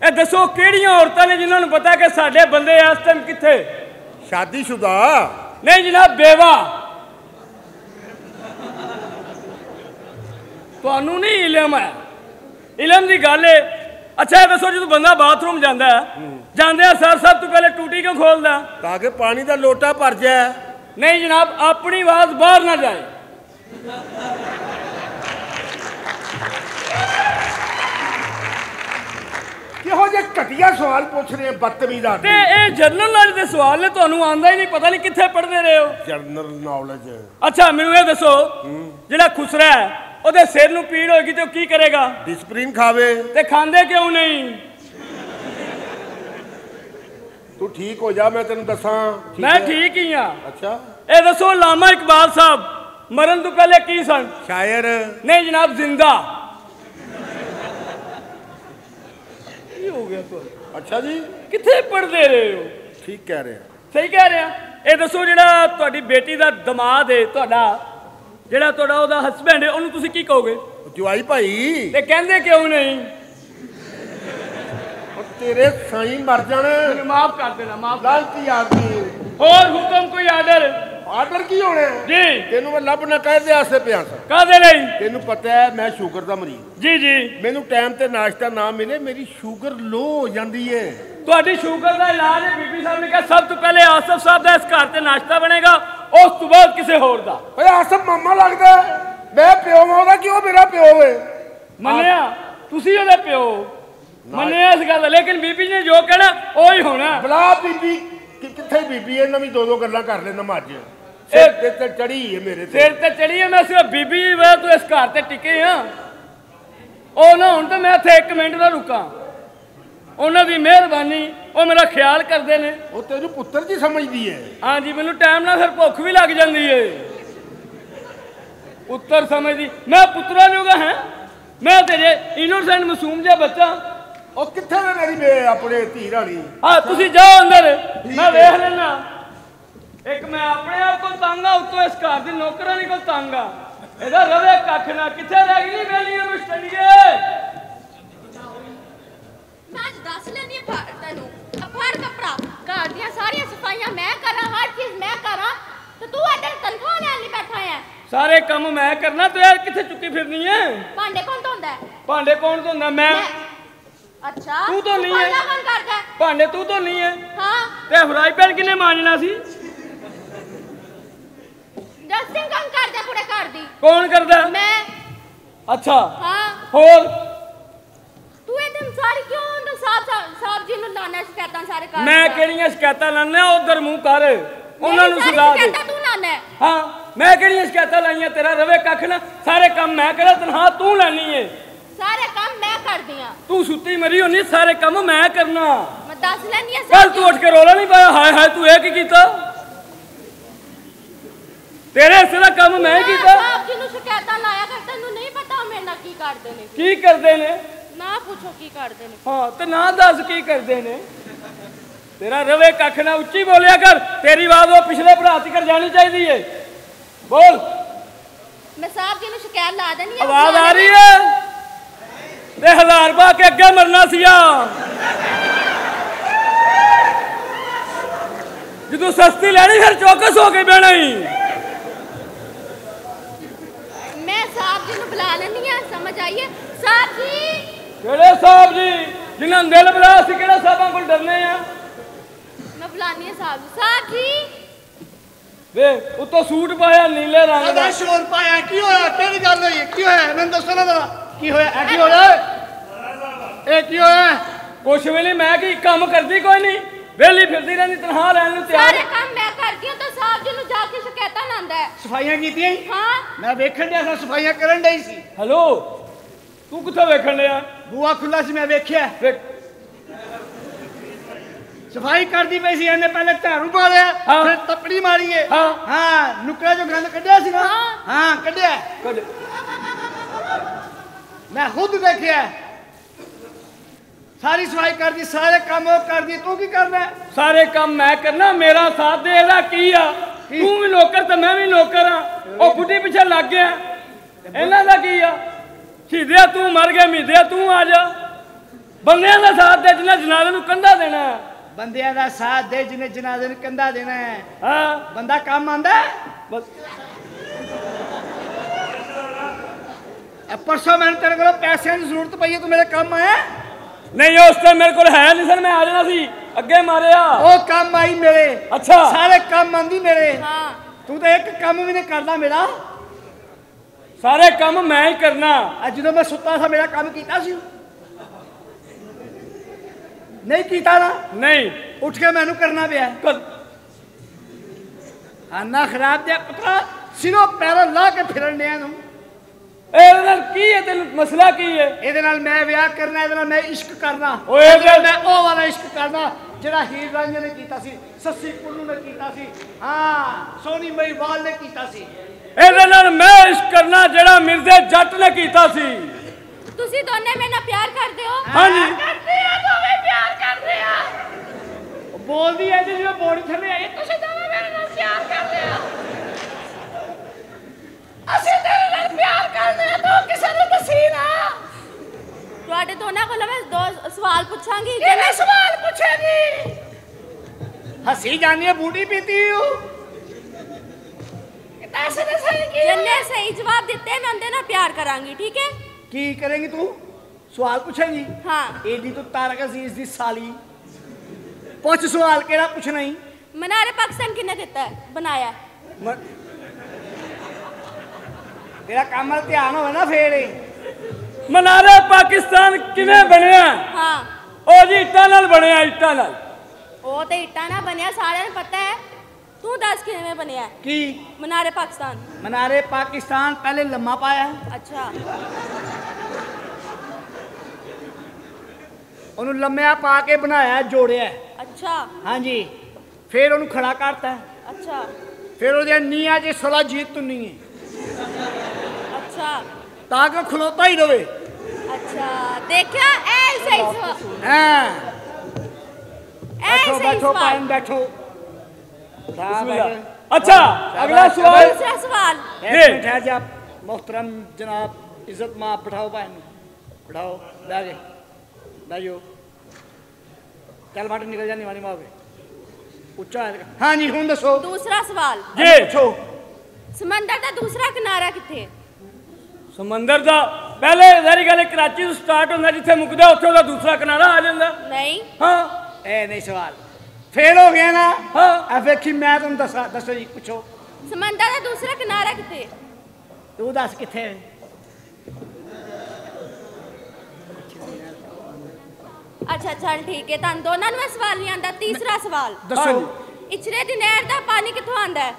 ਇਹ ਦੱਸੋ ਕਿਹੜੀਆਂ ਔਰਤਾਂ ਨੇ ਜਿਨ੍ਹਾਂ ਨੂੰ ਪਤਾ ਕਿ ਸਾਡੇ ਬੰਦੇ ਇਸ ਟਾਈਮ ਕਿੱਥੇ? ਸ਼ਾਦੀशुदा? ਨਹੀਂ ਜਨਾਬ, ਬੇਵਾ। ਤੁਹਾਨੂੰ ਨਹੀਂ ਇਲਮ ਹੈ, ਇਲਮ ਦੀ ਗੱਲ ਹੈ। ਅੱਛਾ ਇਹ ਦੱਸੋ ਜਦੋਂ ਬੰਦਾ ਬਾਥਰੂਮ ਜਾਂਦਾ ਹੈ, ਜਾਂਦੇ ਸਭ ਤੋਂ ਪਹਿਲੇ ਟੂਟੀ ਕਿਉਂ ਖੋਲਦਾ? ਤਾਂ ਕਿ ਪਾਣੀ ਦਾ ਲੋਟਾ ਭਰ ਜਾਏ। ਨਹੀਂ ਜਨਾਬ, ਆਪਣੀ ਆਵਾਜ਼ ਬਾਹਰ ਨਾ ਜਾਏ। ਕਿਹੋ ਜਿਹੇ ਘਟੀਆ ਸਵਾਲ ਪੁੱਛ ਰਹੇ ਬਦਤਮੀਜ਼ ਆਦਮੀ। ਤੇ ਇਹ ਜਨਰਲ ਨੌਲੇਜ ਦੇ ਸਵਾਲ ਨੇ, ਤੁਹਾਨੂੰ ਆਂਦਾ ਹੀ ਨਹੀਂ, ਪਤਾ ਨਹੀਂ ਕਿੱਥੇ ਪੜ੍ਹਦੇ ਰਹੇ ਹੋ। General knowledge? ਅੱਛਾ ਮੈਨੂੰ ਇਹ ਦੱਸੋ, ਜਿਹੜਾ ਖੁਸਰਾ ਹੈ ਉਹਦੇ ਸਿਰ ਨੂੰ ਪੀੜ ਹੋਏਗੀ ਤੇ ਉਹ ਕੀ ਕਰੇਗਾ? ਡਿਸਪਲਿਨ ਖਾਵੇ। ਤੇ ਖਾਂਦੇ ਕਿਉਂ ਨਹੀਂ? ਤੂੰ ਠੀਕ ਹੋ ਜਾ, ਮੈਂ ਤੈਨੂੰ ਦੱਸਾਂ। ਮੈਂ ਠੀਕ ਹੀ ਹਾਂ। ਅੱਛਾ ਇਹ ਦੱਸੋ ਲਾਮਾ ਇਕਬਾਲ ਸਾਹਿਬ ਮਰਨ ਤੋਂ ਪਹਿਲੇ ਕੀ ਸਨ? ਸ਼ਾਇਰ? ਨਹੀਂ ਜਨਾਬ, ਜ਼ਿੰਦਾ। ਕੀ ਹੋ ਗਿਆ ਤੁਹਾਨੂੰ? ਅੱਛਾ ਜੀ। ਕਿੱਥੇ ਪੜ੍ਹਦੇ ਰਹੇ ਹੋ? ਠੀਕ ਕਹਿ ਰਹੇ। ਸਹੀ ਕਹਿ ਰਿਹਾ। ਇਹ ਦੱਸੋ ਜਿਹੜਾ ਤੁਹਾਡੀ ਬੇਟੀ ਦਾ ਦਮਾਦ ਹੈ, ਜਿਹੜਾ ਤੁਹਾਡਾ ਉਹਦਾ ਹਸਬੈਂਡ ਹੈ, ਉਹਨੂੰ ਤੁਸੀਂ ਕੀ ਕਹੋਗੇ? ਜਵਾਈ ਭਾਈ। ਤੇ ਕਹਿੰਦੇ ਕਿਉਂ ਨਹੀਂ? ਤੇਰੇ ਸਾਈਂ ਮਰ ਜਾਣੇ। ਮਾਫ ਕਰ ਦੇਣਾ, ਮਾਫ। ਲਾਲਤੀ ਆਦਮੀ। ਹੋਰ ਹੁਕਮ ਕੋਈ ਆਰਡਰ? ਆਰਡਰ ਕੀ ਹੋਣਾ ਜੀ? ਤੈਨੂੰ ਮੈਂ ਲੱਭ ਨਾ ਕਹਿ ਆਸੇ ਪਿਆ ਸਾਂ। ਕਾਹਦੇ ਲਈ? ਤੈਨੂੰ ਪਤਾ ਹੈ ਮੈਂ ਸ਼ੂਗਰ ਦਾ ਮਰੀਜ਼। ਜੀ ਜੀ। ਮੈਨੂੰ ਟਾਈਮ ਤੇ ਨਾਸ਼ਤਾ ਨਾ ਮਿਲੇ ਮੇਰੀ ਸ਼ੂਗਰ ਲੋ ਹੋ ਜਾਂਦੀ ਹੈ। ਤੁਹਾਡੀ ਸ਼ੂਗਰ ਦਾ ਇਲਾਜ ਹੈ। ਬੀਬੀ ਸਾਹਿਬ ਨੇ ਕਿਹਾ ਸਭ ਤੋਂ ਪਹਿਲੇ ਆਸਫ ਸਾਹਿਬ ਦਾ ਇਸ ਘਰ ਤੇ ਨਾਸ਼ਤਾ ਬਣੇਗਾ, ਉਸ ਤੋਂ ਬਾਅਦ ਕਿਸੇ ਹੋਰ ਦਾ। ਓਏ ਆਸਫ ਮਾਮਾ ਲੱਗਦਾ, ਮੈਂ ਪਿਓ ਉਹਦਾ, ਕਿਉਂ ਮੇਰਾ ਪਿਓ ਵੇ? ਮੰਨਿਆ ਤੁਸੀਂ ਉਹਦੇ ਪਿਓ, ਮੰਨਿਆ ਇਸ ਗੱਲ, ਲੇਕਿਨ ਬੀਬੀ ਨੇ ਜੋ ਕਹਿਣਾ ਉਹ ਹੀ ਹੋਣਾ। ਬਲਾ ਬੀਬੀ ਕਿੱਥੇ? ਬੀਬੀ ਇਹਨਾਂ ਵੀ ਦੋ ਗੱਲਾਂ ਕਰ ਲੈਣਾ ਮੱਝ। ਸਿਰ ਤੇ ਚੜੀ ਹੈ ਮੇਰੇ ਤੇ। ਸਿਰ ਤੇ ਚੜੀ ਹੈ, ਮੈਂ ਸਿਰਫ ਬੀਬੀ ਵੇ ਤੂੰ ਇਸ ਘਰ ਤੇ ਟਿਕੇ ਆ। ਉਹ ਨਾ ਹੁਣ ਤਾਂ ਮੈਂ ਇੱਥੇ 1 ਮਿੰਟ ਨਾ ਰੁਕਾਂ। ਉਹਨਾਂ ਦੀ ਮਿਹਰਬਾਨੀ, ਉਹ ਮੇਰਾ ਖਿਆਲ ਕਰਦੇ ਨੇ। ਉਹ ਤੈਨੂੰ ਪੁੱਤਰ ਜੀ ਸਮਝਦੀ ਹੈ? ਹਾਂਜੀ ਮੈਨੂੰ ਟਾਈਮ ਨਾਲ ਫਿਰ ਭੁੱਖ ਵੀ ਲੱਗ ਜਾਂਦੀ ਹੈ। ਪੁੱਤਰ ਸਮਝਦੀ? ਮੈਂ ਪੁੱਤਰਾ ਜੋਗਾ ਹੈ? ਮੈਂ ਤੇਰੇ ਇਨੋਸੈਂਟ ਮਾਸੂਮ ਜਿਹਾ ਬੱਚਾ। ਉਹ ਕਿੱਥੇ ਨੇ ਮੇਰੀ ਆਪਣੇ ਧੀ ਰਾਣੀ? ਹਾਂ ਤੁਸੀਂ ਜਾਓ ਅੰਦਰ, ਮੈਂ ਵੇਖ ਲੈਣਾ। ਇੱਕ ਮੈਂ ਆਪਣੇ ਆਪ ਕੋਲ ਤੰਗ ਆ, ਉੱਤੋਂ ਇਸ ਘਰ ਦੀ ਨੌਕਰਾਨੀ ਕੋਲ ਤੰਗ ਆ। ਇਹਦਾ ਰਵੇ ਕੱਖ ਨਾ। ਕਿੱਥੇ ਰਹਿ ਗਈ ਵੇਲੀਆਂ ਮੁਸ਼ਤਲੀਏ? मैं दस लेनी है तेनू फड़ कपड़ा घर दी सारिया सफाइयां मैं करा हर चीज मैं करा तो तू इधर तनख्वाह लैन बैठा है सारे काम मैं करना तो यार किथे चुकी फिरनी है भांडे कौन धोंदा है भांडे कौन धोंदा मैं अच्छा तू तो नहीं है कौन करदा है भांडे तू तो नहीं है हां ते फ्राई पैन किने मांजना सी डस्टिंग कौन करदा पूरे घर दी कौन करदा मैं अच्छा हां और तू एकदम सारी क्यों तो साहब जी नु लाना शिकायतां सारे घर मैं केड़ियां शिकायतां लाना उधर मुंह कर उन्हां नु सजा दे शिकायतां तू लाना हां मैं केड़ियां शिकायतां लाईयां तेरा रवे कख ना सारे काम मैं करा तनहा तू लानी है सारे काम मैं कर दियां तू सुत्ती मरी होनी सारे काम मैं करना मैं दस लेनी है कल तू उठ के रोला नहीं पाया हाय हाय तू की कीता तेरे हिस्से दा काम मैं ही कीता साहब जी नु शिकायतां लाया कर तैनू नहीं पता मेरे नाल की करदे ने की करदे ने ना पूछो की करदे ने हां ते ना दस की करदे ने तेरा रवे कख ना उच्ची बोलिया कर तेरी आवाज वो पिछले भरा तक जानी चाहिए है बोल मैं साहब जी नु शिकायत ला देनी है आवाज आ रही है ते 1000 रुपया के अगे मरना सिया जो सस्ती लेनी फिर चौकस हो के बहना ही मैं साहब जी नु बुला लेनी है समझ आइए साहब जी केड़े साहब जी जिन्हां दिल बड़ा सी केड़ा साहबां कोल डरने आ मैं बुलानी है साहब जी वे उतो सूट पाया नीले रंग दा अदा शोर पाया की होया केड़ी गल होई की होया मैनूं दसो ना जरा की होया ए की होया ए की होया कुछ भी नहीं मैं की काम करदी कोई नहीं वेली फिरदी रहंदी तनहा रहन नु तैयार सारे काम मैं करदी हूं तो साहब जी नु जाके शिकायतां लांदा है सफाइयां कीतियां हां मैं वेखण दिया सा सफाइयां करन डई सी हेलो तू किथे वेखण लिया बूआ खुला सी मैं वेखिया सफाई करदी पई सी ਇਹਨੇ पहले झाड़ू मारिया फिर तपड़ी मारी है हां नुकरा जो गंद कढिया सी ना हां कढिया मैं खुद देखिया सारी सफाई कर दी सारे काम कर दी तू की करना सारे काम मैं करना मेरा साथ दे एदा की आ तू भी नौकर ते मैं भी नौकर हां ओ बुढ़ी पीछे लग गया ਇਹਨਾਂ ਦਾ ਕੀ ਆ ਸ਼ਹੀਦਿਆ ਤੂੰ ਮਰ ਗਿਆ ਮੀਦਿਆ ਤੂੰ ਆ ਜਾ ਬੰਦਿਆਂ ਦਾ ਸਾਥ ਦੇ ਜਿਨ੍ਹਾਂ ਜਨਾਜ਼ੇ ਨੂੰ ਕੰਧਾ ਦੇਣਾ ਬੰਦਿਆਂ ਦਾ ਸਾਥ ਦੇ ਜਿਹਨੇ ਜਨਾਜ਼ੇ ਨੂੰ ਕੰਧਾ ਦੇਣਾ ਹੈ ਹਾਂ ਬੰਦਾ ਕੰਮ ਆਂਦਾ ਬਸ परसों मैंने तेरे को पैसे की जरूरत पई है तू मेरे काम आया नहीं उस टाइम मेरे को है नहीं सर मैं आ जाना सी अगे मारिया ओ काम आई मेरे अच्छा सारे काम आंदी मेरे हां तू तो एक काम भी नहीं करदा मेरा सारे काम मैं ही करना आज जो मैं सुता था मेरा काम कीता सी नहीं कीता ना नहीं उठ के मैनू करना पिया आना खराब दिया पुत्रा सिरों पैरों ला के फिरन दिया तू की है तेन मसला की है ਇਹਦੇ ਨਾਲ ਮੈਂ ਵਿਆਹ ਕਰਨਾ ਇਹਦੇ ਨਾਲ ਮੈਂ ਇਸ਼ਕ ਕਰਨਾ ਓਏ ਮੈਂ ਉਹ ਵਾਲਾ ਇਸ਼ਕ ਕਰਨਾ ਜਿਹੜਾ ਹੀਰ ਰਾਂਝੇ ਨੇ ਕੀਤਾ ਸੀ ਸੱਸੀ ਪੁੰਨੂ ਨੇ ਕੀਤਾ ਸੀ ਹਾਂ ਸੋਨੀ ਮਹੀਵਾਲ ਨੇ ਕੀਤਾ ਸੀ ਇਹਦੇ ਨਾਲ ਮੈਂ ਇਸ਼ਕ ਕਰਨਾ ਜਿਹੜਾ ਮਿਰਜ਼ੇ ਜੱਟ ਨੇ ਕੀਤਾ ਸੀ ਤੁਸੀਂ ਦੋਨੇ ਮੇਰੇ ਨਾਲ ਪਿਆਰ ਕਰਦੇ ਹੋ ਹਾਂਜੀ ਕਰਦੇ ਆ ਦੋਵੇਂ ਪਿਆਰ ਕਰਦੇ ਆ ਬੋਲਦੀ ਐ ਤੇ ਜਿਵੇਂ ਬੋੜੀ ਥੱਲੇ ਆਈ ਤੁਸੀਂ ਦੋਵੇਂ ਮੇਰੇ ਨਾਲ ਪਿਆਰ ਕਰਦੇ ਆ ਅਸੀਂ ਤੇਰੇ ਨਾਲ ਪਿਆਰ ਕਰਦੇ ਆ ਤੂੰ ਕਿਸੇ ਨੂੰ ਦੱਸੀ ਨਾ ਤੁਹਾਡੇ ਦੋਨਾਂ ਕੋਲ ਮੈਂ ਦੋ ਸਵਾਲ ਪੁੱਛਾਂਗੀ ਕਿਹੜੇ ਸਵਾਲ ਪੁੱਛੇਗੀ ਹੱਸੀ ਜਾਂਦੀ ਐ ਬੂਟੀ ਪੀਤੀ ਹੋ ਦੱਸ ਦੇ ਸਹੀ ਕੀ ਜਿੰਨੇ ਸਹੀ ਜਵਾਬ ਦਿੱਤੇ ਮੈਂ ਉਹਦੇ ਨਾਲ ਪਿਆਰ ਕਰਾਂਗੀ ਠੀਕ ਹੈ ਕੀ ਕਰੇਂਗੀ ਤੂੰ ਸਵਾਲ ਪੁੱਛੇਂਗੀ ਹਾਂ ਏਡੀ ਤੂੰ ਤਾਰਕ ਅਜ਼ੀਜ਼ ਦੀ ਸਾਲੀ ਪੁੱਛ ਸਵਾਲ ਕਿਹੜਾ ਪੁੱਛਣਾ ਹੀ ਮਨਾਰੇ ਪਾਕਿਸਤਾਨ ਕਿਨੇ ਦਿੱਤਾ ਹੈ ਬਣਾਇਆ तेरा काम में ध्यान हो ना फेर मनारा पाकिस्तान किने बनया हाँ ओ जी इट्टा नाल बनया इट्टा नाल ओ ते इट्टा ना बनया सारे ने पता है तू दस किने बनया की मनारे पाकिस्तान मनारे पाकिस्तान पहले लम्मा पाया अच्छा ओनू लम्मिया पा के बनाया जोड़िया अच्छा हाँ जी फिर ओनू खड़ा करता अच्छा फिर ओदियां नीहां च सला जीत तुन्नी है अच्छा ताकि खलोता ही रहे अच्छा देखा ऐसे ही हाँ ऐसे बैठो पाइन बैठो अच्छा अगला सवाल दूसरा सवाल ठहर जा मोहतरम जनाब इज्जत माँ बैठाओ पाइन बैठाओ बैठो ਚੱਲ ਮਟ ਨਿਕਲ ਜਾ ਨੀਵਾਂ ਨੀਵਾਂ ਹੋ ਗਏ ਉੱਚਾ हाँ जी ਹੁਣ ਦੱਸੋ दूसरा सवाल ਜੀ ਪੁੱਛੋ समंदर का दूसरा किनारा किथे ਸਮੁੰਦਰ ਦਾ ਪਹਿਲੇ ਸਾਰੀ ਗੱਲ ਕਰਾਚੀ ਤੋਂ ਸਟਾਰਟ ਹੁੰਦਾ ਜਿੱਥੇ ਮੁੱਕਦਾ ਉੱਥੇ ਉਹਦਾ ਦੂਸਰਾ ਕਿਨਾਰਾ ਆ ਜਾਂਦਾ नहीं ਹਾਂ ਇਹ ਨਹੀਂ ਸਵਾਲ ਫੇਲ ਹੋ ਗਿਆ ਨਾ ਹਾਂ ਆ ਵੇਖੀ ਮੈਂ ਤੁਹਾਨੂੰ ਦੱਸੋ ਜੀ ਪੁੱਛੋ समंदर का दूसरा किनारा किथे ਤੂੰ ਦੱਸ ਕਿੱਥੇ अच्छा चल ठीक है तुम दोनों ਨੂੰ ਇਹ ਸਵਾਲ ਨਹੀਂ ਆਂਦਾ तीसरा सवाल ਦੱਸੋ इचरे दी नहर ਦਾ ਪਾਣੀ ਕਿੱਥੋਂ ਆਂਦਾ ਹੈ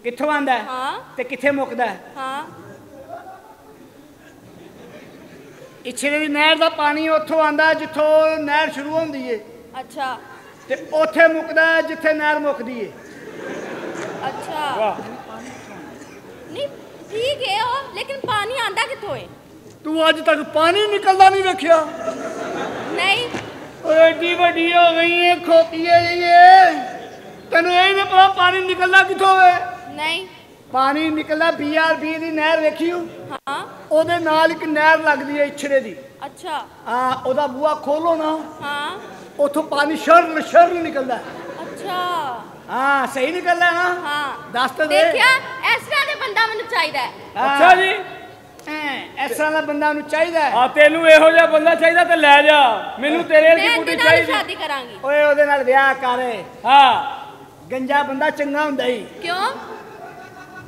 ਕਿੱਥੋਂ ਆਂਦਾ ਹੈ ਹਾਂ ਤੇ ਕਿੱਥੇ ਮੁੱਕਦਾ ਹੈ ਹਾਂ ਇਛਰੇ ਦੀ ਨਹਿਰ ਦਾ ਪਾਣੀ ਉੱਥੋਂ ਆਂਦਾ ਜਿੱਥੋਂ ਨਹਿਰ ਸ਼ੁਰੂ ਹੁੰਦੀ ਏ अच्छा ਤੇ ਉੱਥੇ ਮੁੱਕਦਾ ਜਿੱਥੇ ਨਹਿਰ ਮੁੱਕਦੀ ਏ अच्छा ਵਾਹ नहीं ठीक है ओ लेकिन पानी आंदा कित्थों है ਤੂੰ ਅੱਜ ਤੱਕ ਪਾਣੀ ਨਿਕਲਦਾ ਨਹੀਂ ਵੇਖਿਆ नहीं ਓਏ ਏਡੀ ਵੱਡੀ ਹੋ ਗਈ ਏ ਖੋਤੀ ਏ ਇਹ ਤੈਨੂੰ ਇਹ ਨਹੀਂ ਪਤਾ ਪਾਣੀ ਨਿਕਲਦਾ ਕਿੱਥੋਂ ਏ नहीं ਪਾਣੀ ਨਿਕਲਦਾ BRB ਦੀ ਨਹਿਰ ਵੇਖੀ हाँ ਉਹਦੇ ਨਾਲ ਇੱਕ ਨਹਿਰ ਲੱਗਦੀ ਏ ਇਛਰੇ ਦੀ अच्छा ਆ ਉਹਦਾ ਬੂਹਾ ਖੋਲੋ ਨਾ हाँ ਉੱਥੋਂ ਪਾਣੀ ਸ਼ਰ ਨਿਕਲਦਾ अच्छा ਹਾਂ ਸਹੀ ਨਿਕਲਦਾ ਨਾ हाँ ਦੱਸ ਤਾਂ ਦੇ देखिया इस तरह दे बंदा मैनू चाहिदा है ਅੱਛਾ ਜੀ ਇਸ ਤਰ੍ਹਾਂ ਦਾ ਬੰਦਾ ਨੂੰ ਚਾਹੀਦਾ ਹੈ। ਆ ਤੈਨੂੰ ਇਹੋ ਜਿਹਾ ਬੰਦਾ ਚਾਹੀਦਾ ਤੇ ਲੈ ਜਾ ਮੈਨੂੰ ਤੇਰੇ ਵਰਗੀ मैं ਕੁੜੀ इनके नाल ਚਾਹੀਦੀ शादी करांगी ਓਏ ਉਹਦੇ ਨਾਲ ਵਿਆਹ ਕਰ ਹਾਂ ਗੰਜਾ ਬੰਦਾ ਚੰਗਾ ਹੁੰਦਾ ਹੀ क्यों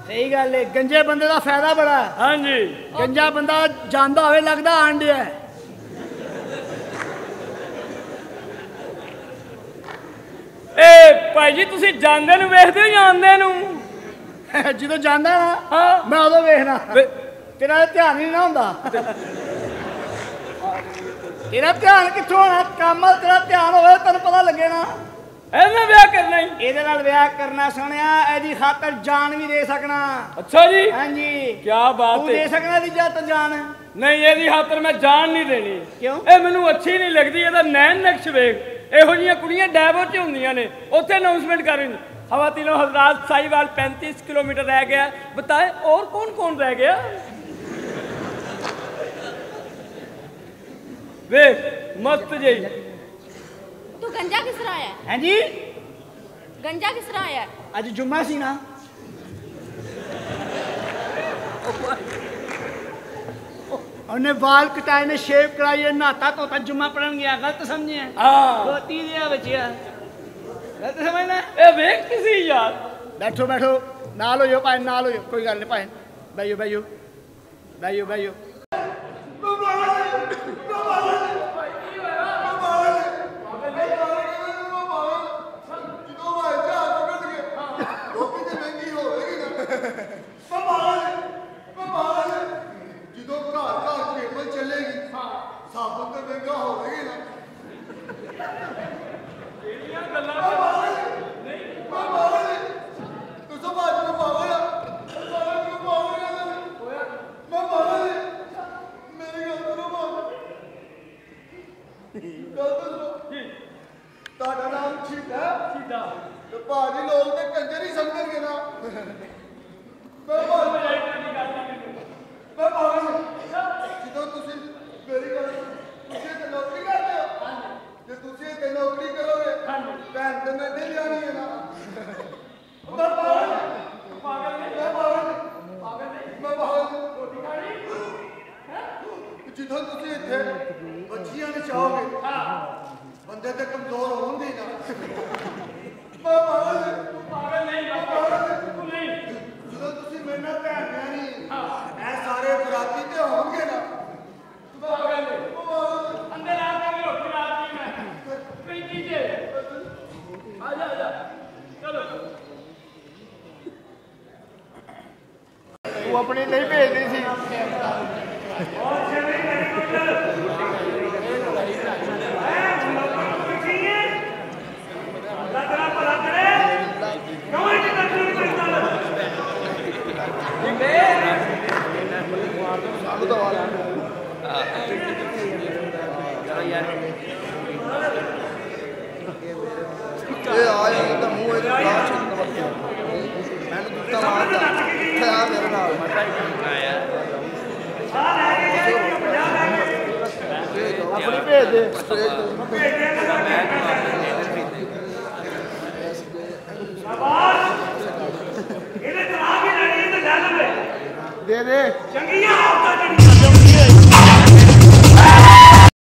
ਸਹੀ ਗੱਲ ਏ ਗੰਜੇ ਬੰਦੇ ਦਾ ਫਾਇਦਾ ਬੜਾ ਹੈ। ਹਾਂਜੀ ਗੰਜਾ ਬੰਦਾ ਜਾਂਦਾ ਹੋਵੇ ਲੱਗਦਾ ਆਂਡਿਆ ਹੈ। ਏ ਭਾਈ ਜੀ ਤੁਸੀਂ ਜਾਂਦੇ ਨੂੰ ਵੇਖਦੇ ਹੋ ਜਾਂ ਆਉਂਦੇ ਨੂੰ ਜਦੋਂ ਜਾਂਦਾ ਨਾ ਹਾਂ ਮੈਂ ਉਦੋਂ ਵੇਖਣਾ ਵੇ- ਤੇਰਾ ਧਿਆਨ ਹੀ ਨਾ ਹੁੰਦਾ ਤੇਰਾ ਧਿਆਨ ਕਿੱਥੋਂ ਹੋਣਾ ਕੰਮ ਵੱਲ ਤੇਰਾ ਧਿਆਨ ਹੋਵੇ ਤੈਨੂੰ ਪਤਾ ਲੱਗੇ ਨਾ ਇਹਦਾ ਵਿਆਹ ਕਰਨਾ ਹੀ ਇਹਦੇ ਨਾਲ ਵਿਆਹ ਕਰਨਾ ਸੋਹਣਿਆ ਇਹਦੀ ਖਾਤਰ ਜਾਨ ਵੀ ਦੇ ਸਕਣਾ ਅੱਛਾ ਜੀ ਹਾਂਜੀ ਕੀ ਬਾਤ ਤੂੰ ਦੇ ਹੈ ਸਕਣਾ ਦੀ ਜਾਂ ਤਾਂ ਜਾਨ ਨਹੀਂ ਇਹਦੀ ਖਾਤਰ ਮੈਂ ਜਾਨ ਨਹੀਂ ਦੇਣੀ ਕਿਉਂ? ਇਹ ਮੈਨੂੰ ਅੱਛੀ ਨਹੀਂ ਲੱਗਦੀ ਇਹਦਾ ਨੈਣ ਨਕਸ਼ ਵੇਖ ਇਹੋ ਜਿਹੀਆਂ ਕੁੜੀਆਂ ਡੈਵੋ 'ਚ ਹੁੰਦੀਆਂ ਨੇ ਉੱਥੇ ਅਨਾਉਂਸਮੈਂਟ ਕਰ ਰਹੀ ਨੇ खवातीनों हजरात साहिवाल 35 किलोमीटर रह गया बताए और कौन कौन रह गया वे मस्त जी तू गंजा किस तरह आया हैं जी गंजा किस तरह आया आज जुम्मा सी ना उन्हें बाल कटाए ने शेव कराई नहाता धोता जुम्मा पढ़न गया गलत समझे हाँ धोती दिया बचिया गलत समझना ए वेख किसी यार बैठो बैठो नाल हो जाओ भाई नाल हो जाओ कोई गल नहीं भाई बैठो बैठो बैठो बैठो जिधों तुम इतने बच्चियां ने चाहोगे बंदे तो कमजोर होंगे ना जो तुम मेरे नाल भैन नहीं ऐ सारे बराती ते होंगे ना अंदर आके रोटी लाती मैं प्रीति जी आजा आजा चलो तू अपनी नहीं भेजनी सी अपनी ਭੇਜ ਦੇ ਸ਼ਾਬਾਸ਼ ਇਹਦੇ ਤਲਾਕ ਹੀ ਲੈਣੀ ਤੇ ਲੈ ਲਵੇ ਦੇ ਦੇ ਚੰਗੀਆਂ ਔਰਤਾਂ ਜਿਹੜੀਆਂ